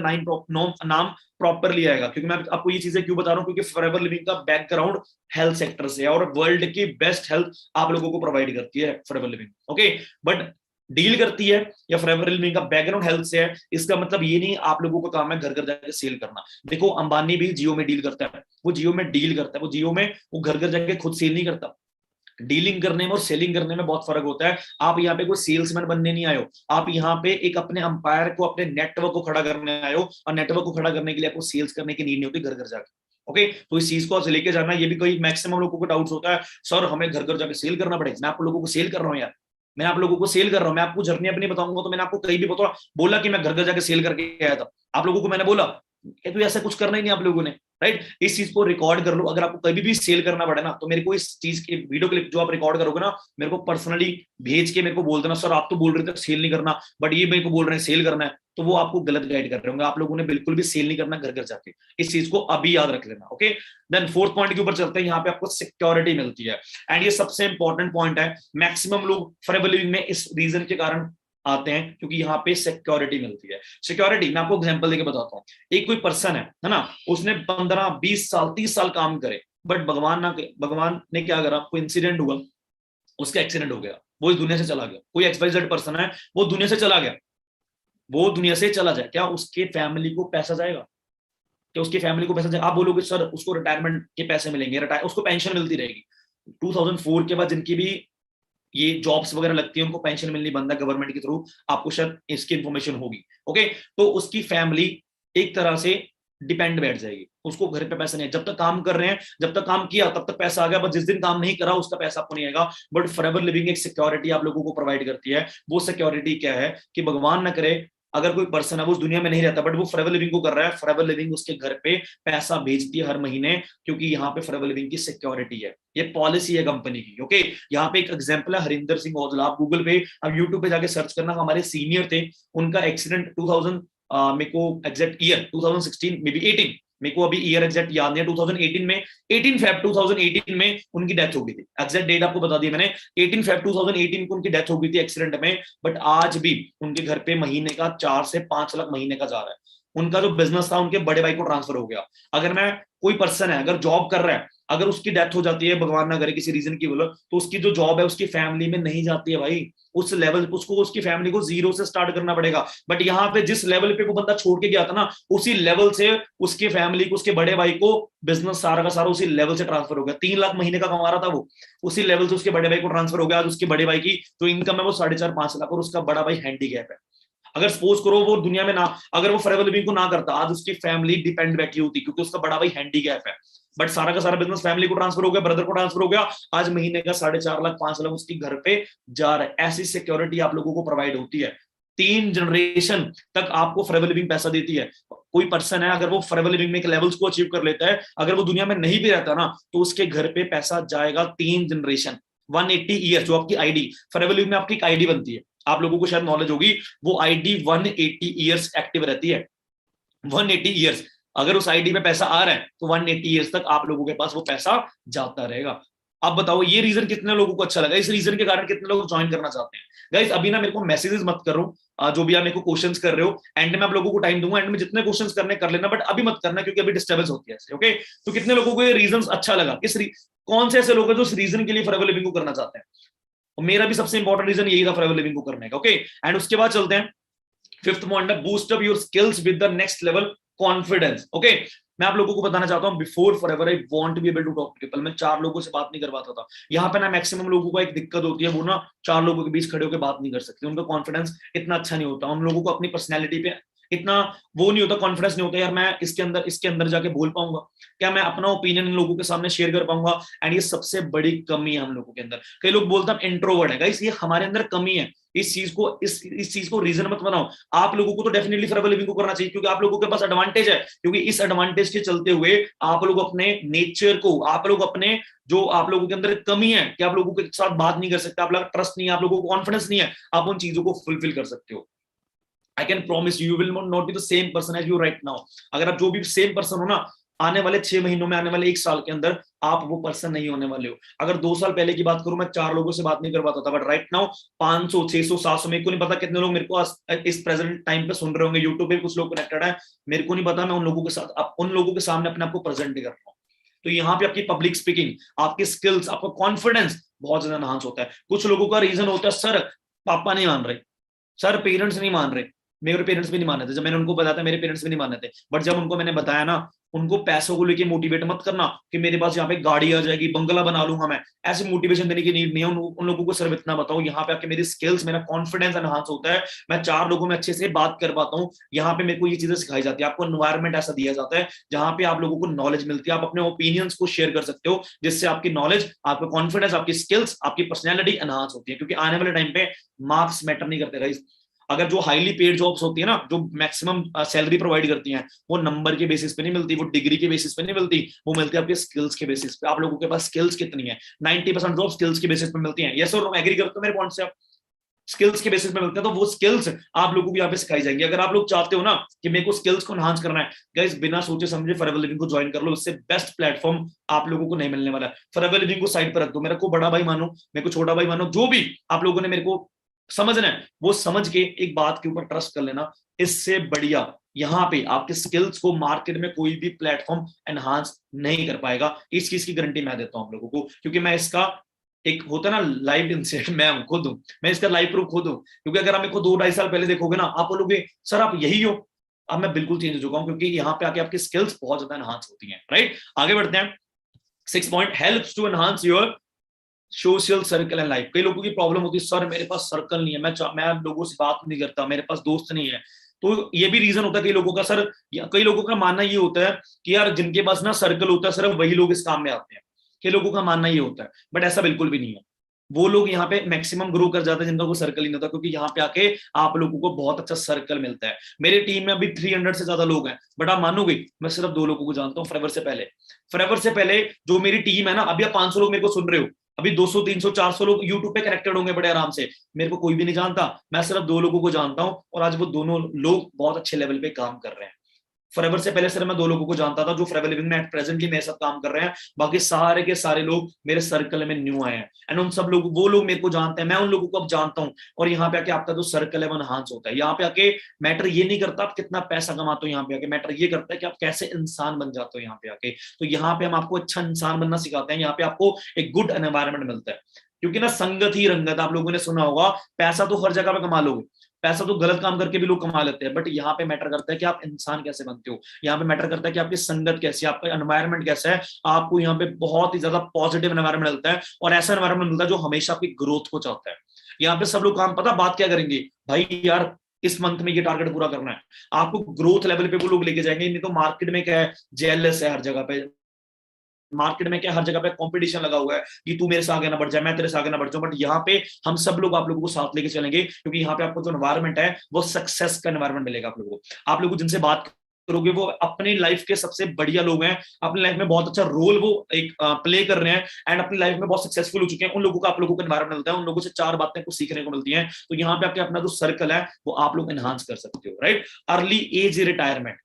नाम प्रॉपरली आएगा। क्योंकि मैं आपको ये चीजें क्यों बता रहा हूँ, क्योंकि फॉरएवर लिविंग का बैकग्राउंड हेल्थ सेक्टर से है, और वर्ल्ड की बेस्ट हेल्थ आप लोगों को प्रोवाइड करती है forever living. Okay, but deal करती है या फॉरएवर लिविंग का बैकग्राउंड हेल्थ से है, इसका मतलब ये नहीं आप लोगों का काम है घर घर जाके सेल करना। देखो अंबानी भी जियो में डील करता है, वो जियो में डील करता है, वो जियो में वो घर घर जाके खुद सेल नहीं करता। डीलिंग करने में और सेलिंग करने में बहुत फर्क होता है। आप यहाँ पे कोई सेल्समैन बनने नहीं आए हो, आप यहाँ पे एक अपने अंपायर को, अपने नेटवर्क को खड़ा करने आए हो, और नेटवर्क को खड़ा करने के लिए आपको सेल्स करने की नीड नहीं होती घर घर जाके। ओके, तो इस चीज को लेके जाना, ये भी कोई मैक्सिमम लोगों को डाउट्स होता है, सर हमें घर घर जाके सेल करना पड़ेगा। मैं आप लोगों को सेल कर रहा हूँ यार, मैं आप लोगों को सेल कर रहा हूँ, मैं आपको जर्नी अपनी बताऊंगा तो मैंने आपको कहीं भी बोला कि मैं घर घर जाके सेल करके आया था, आप लोगों को मैंने बोला कि तो ऐसा कुछ करना ही नहीं आप लोगों ने, राइट। इस चीज को रिकॉर्ड कर लो, अगर आपको कभी भी सेल करना पड़े ना तो मेरे को इस चीज की वीडियो क्लिप जो आप रिकॉर्ड करोगे ना, मेरे को पर्सनली भेज के मेरे को बोल देना, सर आप तो बोल रहे थे सेल नहीं करना बट ये मेरे को बोल रहे हैं सेल करना है, तो वो आपको गलत गाइड कर रहे होंगे। आप लोगों ने बिल्कुल भी सेल नहीं करना घर घर जाके, इस चीज को अभी याद रख लेना। ओके, देन फोर्थ पॉइंट के ऊपर चलते हैं, यहाँ पे आपको सिक्योरिटी मिलती है, एंड ये सबसे इंपॉर्टेंट पॉइंट है। मैक्सिमम लोग फॉरएवर लिविंग में इस रीजन के कारण आते हैं क्योंकि यहाँ पे सिक्योरिटी मिलती है। सिक्योरिटी मैं आपको एग्जांपल देके बताता हूँ, एक कोई पर्सन है ना, उसने 15-20 साल 30 साल काम करे, बट भगवान ने क्या करा, कोई इंसिडेंट हुआ, उसका एक्सीडेंट हो गया, वो इस दुनिया से चला गया। कोई XYZ पर्सन है, वो दुनिया से चला गया, वो दुनिया से चला जाए, क्या उसके फैमिली को पैसा जाएगा? क्या उसकी फैमिली को पैसा जाएगा? आप बोलोगे सर उसको रिटायरमेंट के पैसे मिलेंगे, उसको पेंशन मिलती रहेगी। 2004 के बाद जिनकी भी ये जॉब्स वगैरह लगती है उनको पेंशन मिलनी बंद है गवर्नमेंट के थ्रू, आपको शायद इसकी इंफॉर्मेशन होगी। ओके, तो उसकी फैमिली एक तरह से डिपेंड बैठ जाएगी, उसको घर पे पैसा नहीं है, जब तक काम कर रहे हैं, जब तक काम किया तब तक पैसा आ गया, बस जिस दिन काम नहीं करा उसका पैसा आपको नहीं आएगा। बट फॉरएवर लिविंग एक सिक्योरिटी आप लोगों को प्रोवाइड करती है। वो सिक्योरिटी क्या है कि भगवान ना करे अगर कोई पर्सन है वो उस दुनिया में नहीं रहता बट वो फॉरएवर लिविंग को कर रहा है, फॉरएवर लिविंग उसके घर पे पैसा भेजती है हर महीने, क्योंकि यहाँ पे फॉरएवर लिविंग की सिक्योरिटी है, ये पॉलिसी है कंपनी की। ओके, यहाँ पे एक एग्जांपल है हरिंदर सिंह औजला, आप गूगल पे अब यूट्यूब पे जाके सर्च करना, हमारे सीनियर थे, उनका एक्सीडेंट 2000 मेरे को एग्जैक्ट ईयर 2016 मे बी 18, मेरे को अभी ईयर एग्जैक्ट याद नहीं है, 2018 में 18 फेब 2018 में उनकी डेथ हो गई थी। एग्जैक्ट डेट आपको बता दी मैंने, 18 फेब 2018 को उनकी डेथ हो गई थी एक्सीडेंट में। बट आज भी उनके घर पे महीने का 4 से 5 लाख महीने का जा रहा है। उनका जो बिजनेस था उनके बड़े भाई को ट्रांसफर हो गया। अगर मैं कोई पर्सन है अगर जॉब कर रहा है, अगर उसकी डेथ हो जाती है भगवान ना करे किसी रीजन की बोलो, तो उसकी जो जॉब है उसकी फैमिली में नहीं जाती है भाई, उस लेवल उसको उसकी फैमिली को जीरो से स्टार्ट करना पड़ेगा। बट यहाँ पे जिस लेवल पे वो बंदा छोड़ के गया था ना, उसी लेवल से उसके फैमिली को, उसके बड़े भाई को बिजनेस सारा का सारा उसी लेवल से ट्रांसफर हो गया। 3 लाख महीने का कमा रहा था वो, उसी लेवल से उसके बड़े भाई को ट्रांसफर हो गया। आज उसके बड़े भाई की जो इनकम है वो 4.5-5 लाख, और उसका बड़ा भाई हैंडीकैप है। अगर सपोज करो वो दुनिया में ना, अगर वो फॉरएवर लिविंग को ना करता, आज उसकी फैमिली डिपेंड बैठी होती, क्योंकि उसका बड़ा भाई हैंडीकैप है। बट सारा का सारा बिजनेस फैमिली को ट्रांसफर हो गया, ब्रदर को ट्रांसफर हो गया, आज महीने का 4.5 लाख 5 लाख उसकी घर पे जा रहा है। ऐसी सिक्योरिटी आप लोगों को प्रोवाइड होती है, 3 जनरेशन तक आपको फॉरएवर लिविंग पैसा देती है। कोई पर्सन है अगर वो फॉरएवर लिविंग में लेवल्स को अचीव कर लेता है, अगर वो दुनिया में नहीं भी रहता ना, तो उसके घर पे पैसा जाएगा 3 जनरेशन, 180 ईयर। जो आपकी आईडी फॉरएवर लिविंग में आपकी एक आईडी बनती है, आप लोगों को शायद नॉलेज होगी, वो आईडी 180 ईयर्स एक्टिव रहती है, 180 ईयर्स। अगर उस आईडी पे पैसा आ रहा है तो 180 ईयर्स तक आप लोगों के पास वो पैसा जाता रहेगा। अब बताओ ये रीजन कितने लोगों को अच्छा लगा, इस रीजन के कारण कितने लोग ज्वाइन करना चाहते हैं। गाइस अभी ना मेरे को मैसेजेस मत करो, जो भी आप मेरे को क्वेश्चंस कर रहे हो, एंड में आप लोगों को टाइम दूंगा, एंड में जितने क्वेश्चंस करने कर लेना, बट अभी मत करना क्योंकि अभी डिस्टर्बेंस होती है ऐसे। ओके, तो कितने लोगों को ये रीजन अच्छा लगा, कौन से ऐसे लोग हैं जो इस रीजन के लिए फॉरएवर लिविंग को करना चाहते हैं। और मेरा भी सबसे इंपॉर्टेंट रीजन यही था फॉरएवर लिविंग को करने का। ओके, एंड उसके बाद चलते हैं फिफ्थ पॉइंट है boost up your skills with the next level confidence. Okay, मैं आप लोगों को बताना चाहता हूं before Forever I want to be able to talk to people. मैं 4 लोगों से बात नहीं कर पाता था। यहाँ पे ना मैक्सिमम लोगों को एक दिक्कत होती है, वो ना 4 लोगों के बीच खड़े होकर बात नहीं कर सकते, उनका कॉन्फिडेंस इतना अच्छा नहीं होता, उन लोगों को अपनी पर्सनैलिटी पे इतना वो नहीं होता, कॉन्फिडेंस नहीं होता यार मैं इसके अंदर जाके बोल पाऊंगा, क्या मैं अपना ओपिनियन इन लोगों के सामने शेयर कर पाऊंगा। एंड ये सबसे बड़ी कमी है हम लोगों के अंदर। कई लोग बोलते हैं इंट्रोवर्ट है, गाइस ये हमारे अंदर कमी है। इस चीज को रीजन मत बनाओ। आप लोगों को तो डेफिनेटली फॉरएवर लिविंग को करना चाहिए क्योंकि आप लोगों के पास एडवांटेज है, क्योंकि इस एडवांटेज के चलते हुए आप लोग अपने नेचर को, आप लोग अपने जो आप लोगों के अंदर कमी है कि आप लोगों के साथ बात नहीं कर सकते, आप लोग ट्रस्ट नहीं है, आप लोगों को कॉन्फिडेंस नहीं है, आप उन चीजों को फुलफिल कर सकते हो। I can promise you will not be the same person as you right now. अगर आप जो भी सेम पर्सन हो ना, आने वाले 6 महीनों में, आने वाले 1 साल के अंदर आप वो पर्सन नहीं होने वाले हो। अगर 2 साल पहले की बात करूं, मैं 4 लोगों से बात नहीं कर पाता था, बट राइट नाउ 500 600 700, मेरे को नहीं पता कितने लोग मेरे को इस प्रेजेंट टाइम पे सुन रहे होंगे, यूट्यूब पे कुछ लोग कनेक्टेड है, मेरे को नहीं पता। मैं उन लोगों के साथ, उन लोगों के सामने अपने आप को प्रेजेंट कर रहा हूँ। तो यहाँ पे आपकी पब्लिक स्पीकिंग, आपकी स्किल्स, आपका कॉन्फिडेंस बहुत ज्यादा एनहांस होता है। कुछ लोगों का रीजन होता है सर पापा नहीं मान रहे, सर पेरेंट्स नहीं मान रहे। मेरे पेरेंट्स भी नहीं माने थे, जब मैंने उनको बताया था मेरे पेरेंट्स भी नहीं माने थे, बट जब उनको मैंने बताया ना, उनको पैसों को लेके मोटिवेट मत करना कि मेरे पास यहाँ पे गाड़ी आ जाएगी, बंगला बना लूंगा मैं, ऐसे मोटिवेशन देने की नीड नहीं है। उन लोगों को सिर्फ इतना बताओ यहाँ पे आके मेरी स्किल्स, मेरा कॉन्फिडेंस एनहांस होता है, मैं 4 लोगों में अच्छे से बात कर पाता हूँ। यहाँ पे मेरे को ये चीजें सिखाई जाती है, आपको एनवायरमेंट ऐसा दिया जाता है जहाँ पे आप लोगों को नॉलेज मिलती है, आप अपने ओपिनियंस को शेयर कर सकते हो, जिससे आपकी नॉलेज, आपका कॉन्फिडेंस, आपकी स्किल्स, आपकी पर्सनैलिटी एनहांस होती है। क्योंकि आने वाले टाइम पे मार्क्स मैटर नहीं करते गाइस। अगर जो हाईली पेड जॉब्स होती है ना, जो मैक्सिमम सैलरी प्रोवाइड करती हैं, वो नंबर के बेसिस पे नहीं मिलती, वो डिग्री के बेसिस पे नहीं मिलती, वो मिलती है आपके स्किल्स के बेसिस पे। आप लोगों के पास स्किल्स कितनी है, 90% जॉब स्किल्स के बेसिस पे मिलती हैं। यस और एग्री करते हो मेरे पॉइंट से आप? स्किल्स के बेसिस पे मिलते हैं, तो वो स्किल्स आप लोगों को यहाँ पे सिखाई जाएंगी। अगर आप लोग चाहते हो ना कि मेरे को स्किल्स को एनहांस करना है, गाइस बिना सोचे समझे फॉरएवर लिविंग को ज्वाइन कर लो, इससे बेस्ट प्लेटफॉर्म आप लोगों को नहीं मिलने वाला है। फॉरएवर लिविंग को साइड पर रख दो, मेरे को बड़ा भाई मानो, मेरे को छोटा भाई मानो, जो भी आप लोगों ने मेरे को समझना है वो समझ के एक बात के ऊपर ट्रस्ट कर लेना। इससे बढ़िया यहाँ पे आपके स्किल्स को मार्केट में कोई भी प्लेटफॉर्म एनहांस नहीं कर पाएगा। इस चीज की गारंटी मैं देता हूं आप लोगों को, क्योंकि मैं इसका एक होता है ना लाइव इंसिडेंट, मैं खुद हूं, मैं इसका लाइव प्रूफ खुद हूं। क्योंकि अगर आप मेरे को 2-2.5 साल पहले देखोगे ना, आप बोलोगे सर आप यही हो। अब मैं बिल्कुल चेंज हो चुका हूं, क्योंकि यहाँ पे आके आपकी स्किल्स बहुत ज्यादा एनहांस होती हैं। राइट, आगे बढ़ते हैं। 6 point helps to enhance your social circle and life. कई लोगों की प्रॉब्लम होती है सर मेरे पास सर्कल नहीं है, मैं लोगों से बात नहीं करता, मेरे पास दोस्त नहीं है। तो ये भी रीजन होता है कई लोगों का सर, कई लोगों का मानना ये होता है कि यार जिनके पास ना सर्कल होता है सिर्फ वही लोग इस काम में आते हैं। कई लोगों का मानना ये होता है, बट ऐसा बिल्कुल भी नहीं है। वो लोग यहाँ पे मैक्सिमम ग्रो कर जाते हैं जिनका कोई सर्कल ही नहीं होता, क्योंकि यहाँ पे आके आप लोगों को बहुत अच्छा सर्कल मिलता है। मेरी टीम में अभी 300 से ज्यादा लोग हैं, बट आप मानोगे मैं सिर्फ 2 लोगों को जानता हूँ फॉरएवर से पहले। फॉरएवर से पहले जो मेरी टीम है ना, अभी आप 500 लोग मेरे को सुन रहे हो, अभी 200 300 400 लोग यूट्यूब पे कनेक्टेड होंगे बड़े आराम से, मेरे को कोई भी नहीं जानता, मैं सिर्फ 2 लोगों को जानता हूं, और आज वो दोनों लोग बहुत अच्छे लेवल पे काम कर रहे हैं। फॉरएवर से पहले सिर्फ मैं 2 लोगों को जानता था जो फॉरएवर लिविंग में प्रेजेंटली मेरे साथ काम कर रहे हैं, बाकी सारे के सारे लोग मेरे सर्कल में न्यू आए हैं। एंड उन सब लोग, वो लोग मेरे को जानते हैं, मैं उन लोगों को अब जानता हूं, और यहाँ पे आके आपका जो सर्कल है वो एनहांस होता है। यहाँ पे आके मैटर ये नहीं करता आप कितना पैसा कमाते हो, यहाँ पे आके मैटर ये करता है कि आप कैसे इंसान बन जाते हो यहाँ पे आके। तो यहाँ पे हम आपको अच्छा इंसान बनना सिखाते हैं, यहाँ पे आपको एक गुड एनवायरनमेंट मिलता है। क्योंकि ना संगत ही रंगत, आप लोगों ने सुना होगा, पैसा तो हर जगह पे कमा लोगे, पैसा तो गलत काम करके भी लोग कमा लेते हैं, बट यहाँ पे मैटर करता है कि आप इंसान कैसे बनते हो। यहाँ पे मैटर करता है कि आपकी संगत कैसी है, आपका एनवायरनमेंट कैसा है। आपको यहाँ पे बहुत ही ज्यादा पॉजिटिव एनवायरनमेंट मिलता है, और ऐसा एनवायरनमेंट मिलता है जो हमेशा आपकी ग्रोथ को चाहता है। यहाँ पे सब लोग काम, पता बात क्या करेंगे, भाई यार इस मंथ में ये टारगेट पूरा करना है, आपको ग्रोथ लेवल पे वो लोग लेके जाएंगे। नहीं तो मार्केट में क्या है, जेलस है हर जगह पे, मार्केट में क्या हर जगह पे कंपटीशन लगा हुआ है कि तू मेरे से आगे ना बढ़ जाए, मैं तेरे से आगे ना बढ़ जाऊं। बट यहाँ पे हम सब लोग आप लोगों को साथ लेके चलेंगे, क्योंकि यहाँ पे आपको जो एनवायरनमेंट है वो सक्सेस का एनवायरनमेंट मिलेगा आप लोगों को। आप लोगों जिनसे बात करोगे वो अपनी लाइफ के सबसे बढ़िया लोग हैं, अपनी लाइफ में बहुत अच्छा रोल वो एक प्ले कर रहे हैं, एंड अपनी लाइफ में बहुत सक्सेसफुल हो चुके हैं। उन लोगों का आप लोगों को एनवायरनमेंट मिलता है, उन लोगों से 4 बातें कुछ सीखने को मिलती हैं। तो यहाँ पे आपके अपना जो सर्कल है वो आप लोग एनहांस कर सकते हो। राइट, अर्ली एज रिटायरमेंट,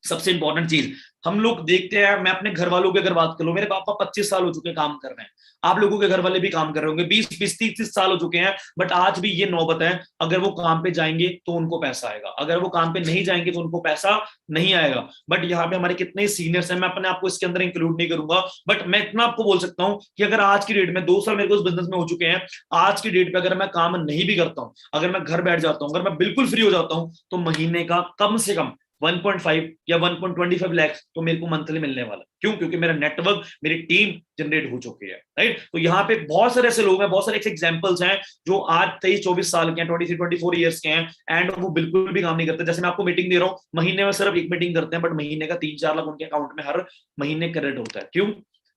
सबसे इंपॉर्टेंट चीज हम लोग देखते हैं, मैं अपने घर वालों की अगर बात करूं, मेरे पापा 25 साल हो चुके हैं काम कर रहे हैं, आप लोगों के घर वाले भी काम कर रहे होंगे 20 20 30 साल हो चुके हैं, बट आज भी ये नौबत है, अगर वो काम पे जाएंगे तो उनको पैसा आएगा, अगर वो काम पे नहीं जाएंगे तो उनको पैसा नहीं आएगा। बट यहाँ पे हमारे कितने सीनियर्स हैं, मैं अपने आपको इसके अंदर इंक्लूड नहीं करूंगा, बट मैं इतना आपको बोल सकता हूं कि अगर आज की डेट में 2 साल मेरे को उस बिजनेस में हो चुके हैं, आज की डेट पे अगर मैं काम नहीं भी करता हूं, अगर मैं घर बैठ जाता हूं, अगर मैं बिल्कुल फ्री हो जाता हूं, तो महीने का कम से कम 1.5 या 1.25 लाख तो मेरे को मंथली मिलने वाला। क्यों? क्योंकि मेरा नेटवर्क, मेरी टीम जनरेट हो चुकी है, राइट। तो यहाँ पे बहुत सारे ऐसे लोग हैं, बहुत सारे ऐसे एग्जांपल्स हैं जो आज 23-24 साल के हैं, 23-24 ईयर्स के हैं, एंड वो बिल्कुल भी काम नहीं करते। जैसे मैं आपको मीटिंग दे रहा हूँ, महीने में सिर्फ एक मीटिंग करते हैं, बट महीने का 3-4 लाख उनके अकाउंट में हर महीने क्रेडिट होता है। क्यों?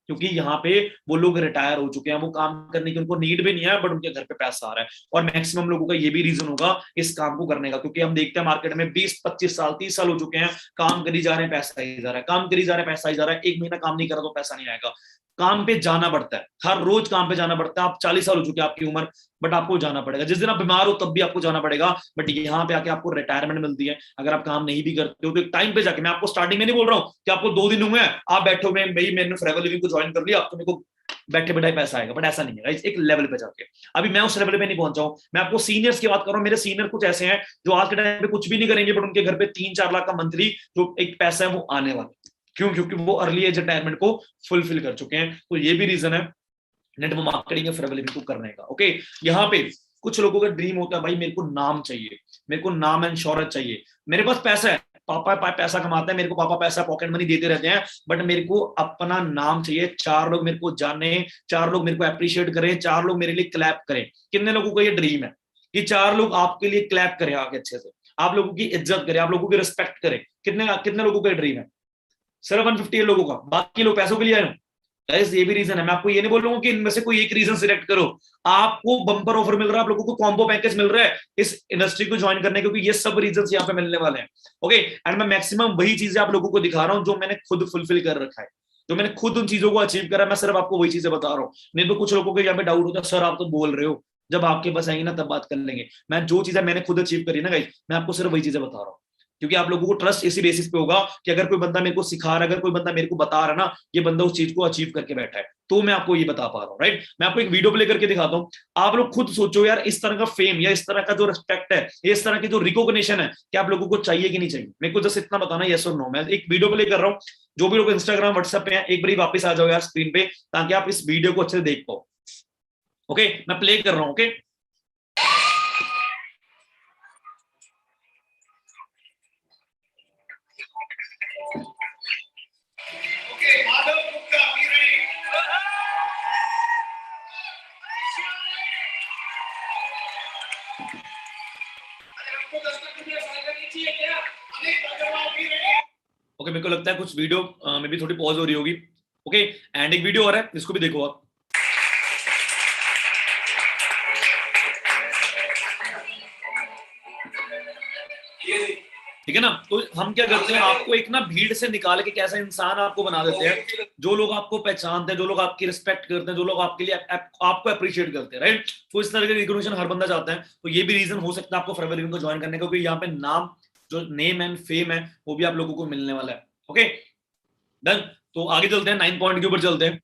क्योंकि यहाँ पे वो लोग रिटायर हो चुके हैं, वो काम करने की उनको नीड भी नहीं है, बट उनके घर पे पैसा आ रहा है। और मैक्सिमम लोगों का ये भी रीजन होगा इस काम को करने का, क्योंकि हम देखते हैं मार्केट में 20-25 साल 30 साल हो चुके हैं, काम करी जा रहे हैं, पैसा ही जा रहा है, काम करी जा रहे हैं, पैसा ही जा रहा है, एक महीना काम नहीं करा तो पैसा नहीं आएगा। काम पे जाना पड़ता है, हर रोज काम पे जाना पड़ता है। आप 40 साल हो चुके हैं आपकी उम्र, बट आपको जाना पड़ेगा, जिस दिन आप बीमार हो तब भी आपको जाना पड़ेगा, बट यहाँ पे आके आपको रिटायरमेंट मिलती है। अगर आप काम नहीं भी करते हो तो एक टाइम पे जाके, मैं आपको स्टार्टिंग में नहीं बोल रहा हूँ कि आपको 2 दिन हुए हैं आप बैठो में भाई मैंने फॉरएवर लिविंग को ज्वाइन कर लिया अब तो मेरे को बैठे बैठे पैसा आएगा, बट ऐसा नहीं है। एक लेवल पे जाके, अभी मैं उस लेवल पे नहीं पहुंचा हूं, मैं आपको सीनियर्स की बात कर रहा हूं। मेरे सीनियर कुछ ऐसे हैं जो आज के टाइम पे कुछ भी नहीं करेंगे, बट उनके घर पे 3-4 लाख का मंथली जो एक पैसा है वो आने वाला। क्यों? क्योंकि वो अर्ली एज रिटायरमेंट को फुलफिल कर चुके हैं। तो ये भी रीजन है नेटवर्क मार्केटिंग या फॉरएवर लिविंग को करने का। ओके, यहाँ पे कुछ लोगों का ड्रीम होता है भाई मेरे को नाम चाहिए, मेरे को नाम एंड शोहरत चाहिए, मेरे पास पैसा है, पापा पैसा कमाते हैं, मेरे को पापा पैसा पॉकेट मनी देते रहते हैं, बट मेरे को अपना नाम चाहिए, 4 लोग मेरे को जाने, 4 लोग मेरे को अप्रिशिएट करें, 4 लोग मेरे लिए क्लैप करें। कितने लोगों का ये ड्रीम है कि 4 लोग आपके लिए क्लैप करें आगे अच्छे से, आप लोगों की इज्जत करें, आप लोगों की रिस्पेक्ट करें? कितने कितने लोगों का ड्रीम है? सिर्फ 158 लोगों का, बाकी लोग पैसों के लिए आए। गाइस ये भी रीजन है, मैं आपको ये नहीं बोल रहा हूँ कि इनमें से कोई एक रीजन सिलेक्ट करो। आपको बम्पर ऑफर मिल रहा है, आप लोगों को कॉम्बो पैकेज मिल रहा है इस इंडस्ट्री को ज्वाइन करने, क्योंकि ये सब रीजन यहाँ पे मिलने वाले हैं। ओके, एंड मैं मैक्सिमम वही चीजें आप लोगों को दिखा रहा हूँ जो मैंने खुद फुलफिल कर रखा है, जो मैंने खुद उन चीजों को अचीव करा, मैं सिर्फ आपको वही चीजें बता रहा हूँ। नहीं तो कुछ लोगों को यहाँ पे डाउट होता है, सर आप तो बोल रहे हो, जब आपके पास आएंगे ना तब बात कर लेंगे। मैं जो चीजें मैंने खुद अचीव करी ना गाइस, मैं आपको सिर्फ वही चीजें बता रहा हूँ, क्योंकि आप लोगों को ट्रस्ट इसी बेसिस पे होगा कि अगर कोई बंदा मेरे को सिखा रहा है, अगर कोई बंदा मेरे को बता रहा है ना ये बंदा उस चीज को अचीव करके बैठा है, तो मैं आपको ये बता पा रहा हूँ, राइट। मैं आपको एक वीडियो प्ले करके दिखाता हूँ, आप लोग खुद सोचो यार, इस तरह का फेम या इस तरह का जो रिस्पेक्ट है, इस तरह की जो रिकॉग्निशन है, क्या आप लोगों को चाहिए कि नहीं चाहिए? मेरे को जस्ट इतना बताना यस और नो। मैं एक वीडियो प्ले कर रहा हूँ, जो भी लोग इंस्टाग्राम व्हाट्सएप पे हैं एक बार वापस आ जाओ यार स्क्रीन पे, ताकि आप इस वीडियो को अच्छे से देख पाओ। ओके, मैं प्ले कर रहा हूँ। ओके, ओके, मेरे को लगता है कुछ वीडियो में भी थोड़ी पॉज हो रही होगी। ओके, एंड एक वीडियो और है, इसको भी देखो आप। ठीक है ना। तो हम क्या करते हैं, आपको एक ना भीड़ से निकाल के कैसा इंसान आपको बना देते हैं, जो लोग आपको पहचानते हैं, जो लोग आपकी रिस्पेक्ट करते हैं, जो लोग आपके लिए आपको अप्रिशिएट करते हैं, राइट। तो इस तरह के रिकॉग्निशन हर बंदा चाहता है। तो ये भी रीजन हो सकता है आपको फॉरएवर लिविंग को ज्वाइन करने का, क्योंकि यहाँ पे नाम, जो नेम एंड फेम है वो भी आप लोगों को मिलने वाला है। Okay done. तो आगे चलते हैं, 9 पॉइंट के ऊपर चलते हैं।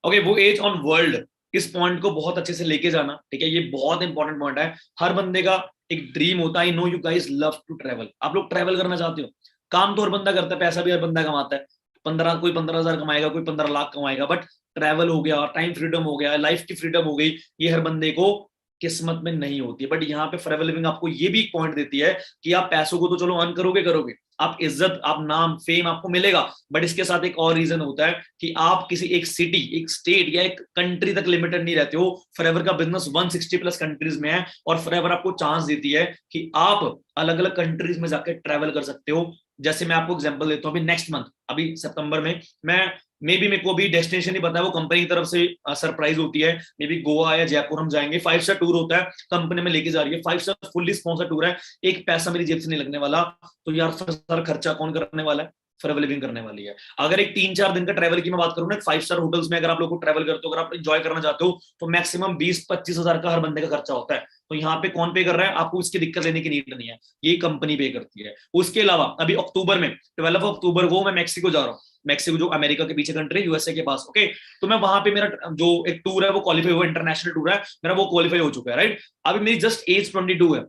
ओके, वो एज ऑन वर्ल्ड, इस पॉइंट को बहुत अच्छे से लेके जाना, ठीक है। ये बहुत इंपॉर्टेंट पॉइंट है। हर बंदे का एक ड्रीम होता है। I know you guys love to travel, आप लोग ट्रैवल करना चाहते हो। काम तो हर बंदा करता है, पैसा भी हर बंदा कमाता है। 15 कोई 15,000 कमाएगा, कोई 15 लाख कमाएगा, बट ट्रैवल हो गया, टाइम फ्रीडम हो गया, लाइफ की फ्रीडम हो गई, ये हर बंदे को किस्मत में नहीं होती है। बट यहाँ पे फॉरएवर लिविंग आपको ये भी एक पॉइंट देती है कि आप पैसों को तो चलो अर्न करोगे, आप इज्जत, आप नाम, फेम आपको मिलेगा, बट इसके साथ एक और रीजन होता है कि आप किसी एक सिटी, एक स्टेट या एक कंट्री तक लिमिटेड नहीं रहते हो। फॉरएवर का बिजनेस 160+ कंट्रीज में है, और फॉरएवर आपको चांस देती है कि आप अलग अलग कंट्रीज में जाकर ट्रैवल कर सकते हो। जैसे मैं आपको एग्जांपल देता हूँ, अभी नेक्स्ट मंथ, अभी सितंबर में मैं मेरे को भी डेस्टिनेशन नहीं पता है, वो कंपनी की तरफ से सरप्राइज होती है। मे बी गोवा या जयपुर हम जाएंगे, 5 स्टार टूर होता है, कंपनी में लेके जा रही है, 5 स्टार फुल्ली स्पॉन्सर टूर है, एक पैसा मेरी जेब से नहीं लगने वाला। तो यार सारा खर्चा कौन करने वाला है? फॉरएवर लिविंग करने वाली है। अगर एक 3-4 दिन का ट्रैवल की मैं बात करूं ना, 5 स्टार होटल्स में अगर आप लोग को ट्रैवल करते हो, अगर आप एंजॉय करना चाहते हो, तो मैक्सिमम 20-25 हजार का हर बंदे का खर्चा होता है। तो यहाँ पे कौन पे कर रहा है? आपको इसकी दिक्कत लेने की नीड नहीं है, ये कंपनी पे करती है। उसके अलावा अभी अक्टूबर में 12 अक्टूबर को मैं मैक्सिको जा रहा हूँ, मैक्सिको जो अमेरिका के पीछे कंट्री, यूएसए के पास। ओके, तो मैं वहां पे मेरा जो एक टूर है वो क्वालिफाई हुआ, इंटरनेशनल टूर है मेरा, वो क्वालिफाई हो चुका है, राइट। अभी मेरी जस्ट एज 22 है।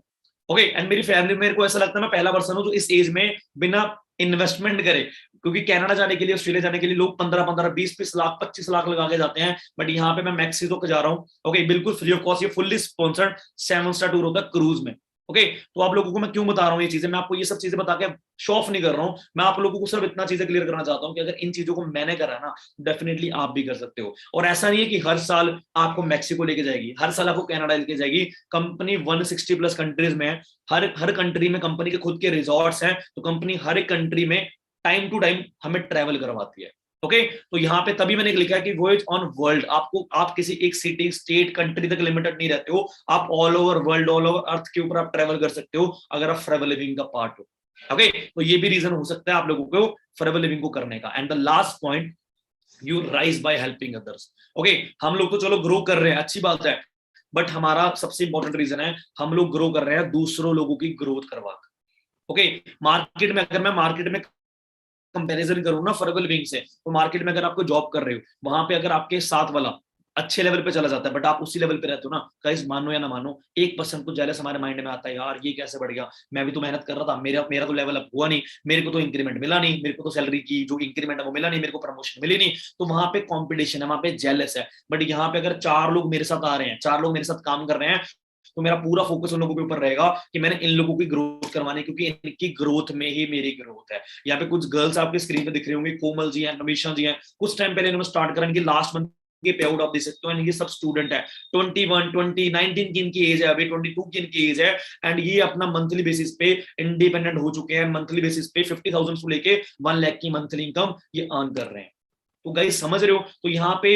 ओके, एंड मेरी फैमिली, मेरे को ऐसा लगता है मैं पहला पर्सन हूं जो इस एज में बिना इन्वेस्टमेंट करे, क्योंकि कनाडा जाने के लिए, ऑस्ट्रेलिया जाने के लिए लोग 15-15, 20-20 लाख, 25 लाख लगा के जाते हैं, बट यहाँ पे मैं मैक्सिको को जा रहा हूँ। ओके, बिल्कुल फ्री ऑफ कॉस्ट, ये फुल्ली स्पॉन्सर्ड 7 स्टार टूर होता है क्रूज में। ओके, तो आप लोगों को मैं क्यों बता रहा हूँ ये चीजें, मैं आपको ये सब चीजें बता के शो ऑफ नहीं कर रहा हूँ, मैं आप लोगों को सिर्फ इतना चीजें क्लियर करना चाहता हूँ कि अगर इन चीजों को मैंने करा ना, डेफिनेटली आप भी कर सकते हो। और ऐसा नहीं है कि हर साल आपको मैक्सिको लेके जाएगी, हर साल आपको कनाडा लेके जाएगी। कंपनी 160+ कंट्रीज में है, हर कंट्री में कंपनी के खुद के रिजॉर्ट्स हैं, तो कंपनी हर एक कंट्री में टाइम टू टाइम हमें ट्रैवल करवाती है। ओके, तो यहाँ पे तभी मैंने लिखा है कि वॉयज ऑन वर्ल्ड, आपको, आप किसी एक सिटी, स्टेट, कंट्री तक लिमिटेड नहीं रहते हो, आप all over world, all over earth के ऊपर आप ट्रैवल कर सकते हो अगर आप फॉरएवर लिविंग का पार्ट हो। ओके, तो ये भी रीजन हो सकता है आप लोगों को फॉरएवर लिविंग को करने का। And the last point, you rise by helping others. Okay, हम लोग तो चलो ग्रो कर रहे हैं, अच्छी बात है, बट हमारा सबसे इंपॉर्टेंट रीजन है, हम लोग ग्रो कर रहे हैं दूसरों लोगों की ग्रोथ करवा। ओके, मार्केट में, अगर मैं मार्केट में कंपैरिजन करूं ना फॉरएवर लिविंग से, तो मार्केट में अगर आपको जॉब कर रहे हो, वहां पे अगर आपके साथ वाला अच्छे लेवल पे चला जाता है, बट आप उसी लेवल पे रहते हो ना, गाइस मानो या ना मानो, 1% तो जेलस हमारे माइंड में आता है, यार ये कैसे बढ़ गया, मैं भी तो मेहनत कर रहा था, मेरा मेरा तो लेवल अप हुआ नहीं, मेरे को तो इंक्रीमेंट मिला नहीं, मेरे को तो सैलरी की जो इंक्रीमेंट है वो मिला नहीं, मेरे को प्रमोशन मिली नहीं। तो वहां पे कॉम्पिटिशन है, वहां पे जेलस है। बट यहाँ पे अगर 4 लोग मेरे साथ आ रहे हैं, 4 लोग मेरे साथ काम कर रहे हैं, तो मेरा पूरा फोकस उन लोगों के ऊपर रहेगा कि मैंने इन लोगों की ग्रोथ करवानी, क्योंकि इनकी ग्रोथ में ही मेरी ग्रोथ है। यहाँ पे कुछ गर्ल्स आपके स्क्रीन पे दिख रही होंगी, कोमल जी हैं, नमीशा जी हैं, कुछ टाइम पहले इन्होंने स्टार्ट करा, इनकी लास्ट मंथ के पे आउट आप देख सकते हो, ये सब स्टूडेंट है, 21, 20, 19 की इनकी एज है, अभी 22 की इनकी एज है, एंड ये अपना मंथली बेसिस पे इंडिपेंडेंट हो चुके हैं, मंथली बेसिस पे 50,000 से लेके 1 लाख की मंथली इनकम ये अर्न कर रहे हैं। तो गाइस समझ रहे हो, तो यहाँ पे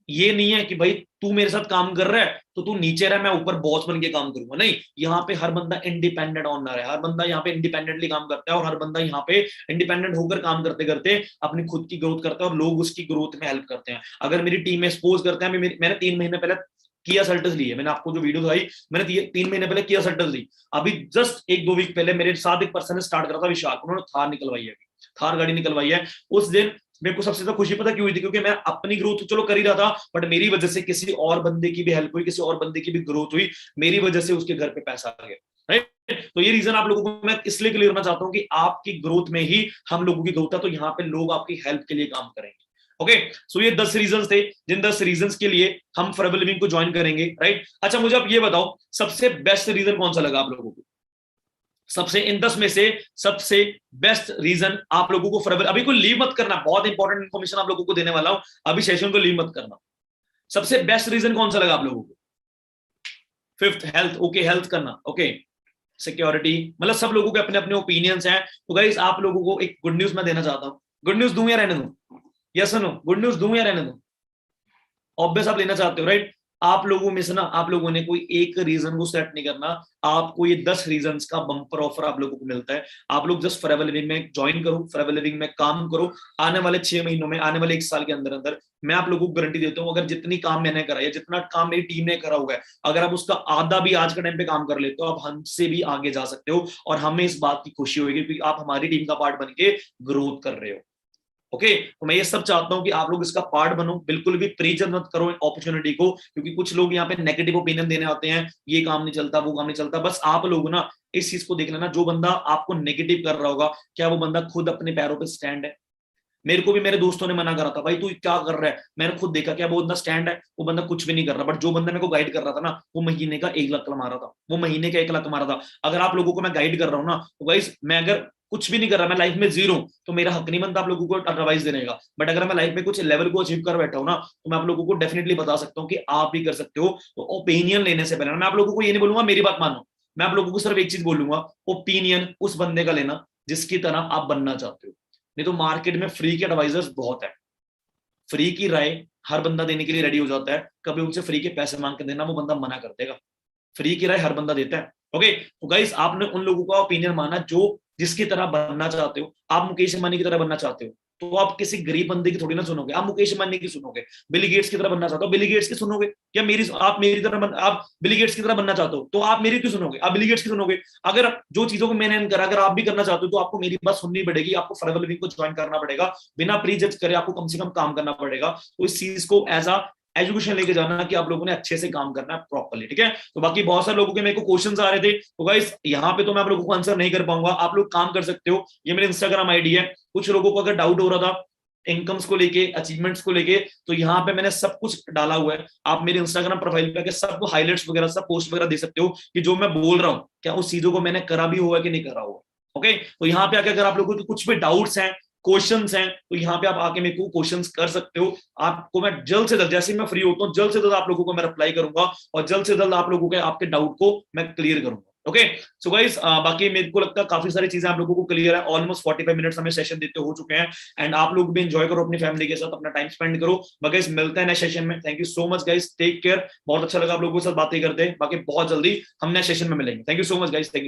ये नहीं है कि भाई तू मेरे साथ काम कर रहा है तो तू नीचे रह, मैं ऊपर बॉस बन के काम करूंगा, नहीं, यहाँ पे हर बंदा इंडिपेंडेंट ऑनर है, हर बंदा यहाँ पे इंडिपेंडेंटली काम करता है, और हर बंदा यहाँ पे इंडिपेंडेंट होकर काम करते करते अपनी खुद की ग्रोथ करता है, और लोग उसकी ग्रोथ में हेल्प करते हैं। अगर मेरी टीम में सपोज करते हैं, मैंने 3 महीने पहले किया सर्टस ली है, मैंने आपको जो वीडियो दिखाई, मैंने 3 महीने पहले किया सर्टस ली, अभी जस्ट 1-2 वीक पहले मेरे साथ एक पर्सन ने स्टार्ट करा था, विशाल, उन्होंने थार निकलवाई है, थार गाड़ी निकलवाई है। उस दिन मेरे को सबसे ज्यादा खुशी पता क्यों हुई थी, क्योंकि मैं अपनी ग्रोथ चलो कर ही रहा था, बट मेरी वजह से किसी और बंदे की भी हेल्प हुई, किसी और बंदे की भी ग्रोथ हुई, मेरी वजह से उसके घर पे पैसा आ गया, राइट। तो ये रीजन आप लोगों को मैं इसलिए क्लियर करना चाहता हूं कि आपकी ग्रोथ में ही हम लोगों की ग्रोथ है, तो यहाँ पे लोग आपकी हेल्प के लिए काम करेंगे। ओके, सो ये 10 रीजन थे, जिन 10 रीजन के लिए हम फॉरएवर लिविंग को ज्वाइन करेंगे, राइट। अच्छा, मुझे आप ये बताओ, सबसे बेस्ट रीजन कौन सा लगा आप लोगों को? सबसे, इन 10 में से सबसे बेस्ट रीजन आप लोगों को फॉरएवर, अभी कोई लीव मत करना, बहुत इंपॉर्टेंट इन्फॉर्मेशन आप लोगों को देने वाला हूं, अभी सेशन को लीव मत करना। सबसे बेस्ट रीजन कौन सा लगा आप लोगों को? 5th हेल्थ, ओके, हेल्थ करना, ओके, सिक्योरिटी, मतलब सब लोगों के अपने अपने ओपिनियंस हैं। तो गाइस आप लोगों को एक गुड न्यूज मैं देना चाहता हूं, गुड न्यूज दूं या रहने दूं? यस नो, गुड न्यूज दूं या रहने दूं? ऑब्वियस आप लेना चाहते हो, राइट। आप लोगों में से ना, आप लोगों ने कोई एक रीजन को सेट नहीं करना, आपको ये 10 रीजंस का बम्पर ऑफर आप लोगों को मिलता है। आप लोग जस्ट फॉरएवर लिविंग में ज्वाइन करो, फॉरएवर लिविंग में काम करो, आने वाले 6 महीनों में, आने वाले 1 साल के अंदर अंदर मैं आप लोगों को गारंटी देता हूं, अगर जितनी काम मैंने करा है, जितना काम मेरी टीम ने करा हुआ है, अगर आप उसका आधा भी आज के टाइम पे काम कर लेते हो, आप हमसे भी आगे जा सकते हो, और हमें इस बात की खुशी होगी क्योंकि आप हमारी टीम का पार्ट बन के ग्रोथ कर रहे हो। ओके, तो मैं ये सब चाहता हूं कि आप लोग इसका पार्ट बनो, बिल्कुल भी प्रीजन मत करो अपॉर्चुनिटी को, क्योंकि कुछ लोग यहाँ पे नेगेटिव ओपिनियन देने आते हैं, ये काम नहीं चलता, वो काम नहीं चलता। बस आप लोग ना इस चीज को देख लेना, जो बंदा आपको नेगेटिव कर रहा होगा, क्या वो बंदा खुद अपने पैरों पे स्टैंड है? मेरे को भी मेरे दोस्तों ने मना करा था, भाई तू क्या कर रहा है, मैंने खुद देखा क्या वो बंदा स्टैंड है, वो बंदा कुछ भी नहीं कर रहा। बट जो बंदा मेरे को गाइड कर रहा था ना, वो महीने का 1 लाख कमा रहा था, वो महीने का 1 लाख कमा रहा था। अगर आप लोगों को मैं गाइड कर रहा हूँ ना, तो गाइस मैं अगर कुछ भी नहीं कर रहा, मैं लाइफ में जीरो, तो मेरा हक नहीं बनता आप लोगों को एडवाइस देने का। बट अगर मैं लाइफ में कुछ लेवल को अचीव कर बैठा हूं ना, तो मैं आप लोगों को डेफिनेटली बता सकता हूँ कि आप भी कर सकते हो। तो ओपिनियन लेने से पहले मैं आप लोगों को ये नहीं बोलूंगा मेरी बात मानो, मैं आप लोगों को सिर्फ एक चीज बोलूंगा, ओपिनियन उस बंदे का लेना जिसकी तरह आप बनना चाहते हो। नहीं तो मार्केट में फ्री के एडवाइजर्स बहुत है, फ्री की राय हर बंदा देने के लिए रेडी हो जाता है, कभी उनसे फ्री के पैसे मांग के देना वो बंदा मना कर देगा, फ्री की राय हर बंदा देता है। ओके, तो गाइस आपने उन लोगों का ओपिनियन माना जो जिसकी तरह बनना चाहते हो, आप मुकेश अंबानी की तरह बनना चाहते हो, तो आप किसी गरीब बंदे की थोड़ी ना सुनोगे, आप मुकेश अंबानी की सुनोगे। बिल गेट्स की तरह बनना चाहते हो, बिल गेट्स की सुनोगे क्या? आप मेरी तरह आप बिल गेट्स की तरह बनना चाहते हो तो आप मेरी क्यों सुनोगे? आप बिल गेट्स की सुनोगे। अगर जो चीजों को मैंने करा, अगर आप भी करना चाहते हो तो आपको मेरी बात सुननी पड़ेगी, आपको फॉरएवर लिविंग को ज्वाइन करना पड़ेगा, बिना प्री जज करे आपको कम से कम काम करना पड़ेगा। तो इस चीज को एज अ एजुकेशन लेके जाना कि आप लोगों ने अच्छे से काम करना है प्रॉपर्ली, ठीक है। तो बाकी बहुत सारे लोगों के मेरे को क्वेश्चंस आ रहे थे, तो गाइस यहाँ पे तो मैं आप लोगों को आंसर नहीं कर पाऊंगा, आप लोग काम कर सकते हो। ये मेरे इंस्टाग्राम आईडी है, कुछ लोगों को अगर डाउट हो रहा था इनकम्स को लेके, अचीवमेंट्स को लेके, तो यहाँ पे मैंने सब कुछ डाला हुआ है। आप मेरे इंस्टाग्राम प्रोफाइल पे आके सब हाइलाइट्स वगैरह, सब पोस्ट वगैरह दे सकते हो कि जो मैं बोल रहा हूँ क्या उस चीजों को मैंने करा भी हुआ है कि नहीं करा हुआ। ओके, तो यहाँ पे आके अगर आप लोगों के कुछ भी डाउट्स हैं, क्वेश्चंस हैं, तो यहाँ पे आप आके मेरे को क्वेश्चंस कर सकते हो। आपको मैं जल्द से जल्द, जैसे मैं फ्री होता हूँ, जल्द से जल्द आप लोगों को मैं रिप्लाई करूंगा और जल्द से जल्द आप लोगों के आपके डाउट को मैं क्लियर करूंगा। ओके, सो गाइस, बाकी मेरे को लगता है काफी सारी चीजें आप लोगों को क्लियर है। ऑलमोस्ट 45 मिनट्स हमें सेशन देते हो चुके हैं, एंड आप लोग भी एंजॉय करो अपनी फैमिली के साथ, अपना टाइम स्पेंड करो। बाकी मिलते हैं नेक्स्ट सेशन में। Thank you so much guys, take care. बहुत अच्छा लगा आप लोगों के साथ बातें करते हैं। बाकी बहुत जल्दी हम नेक्स्ट सेशन में मिलेंगे। Thank you so much guys, thank you.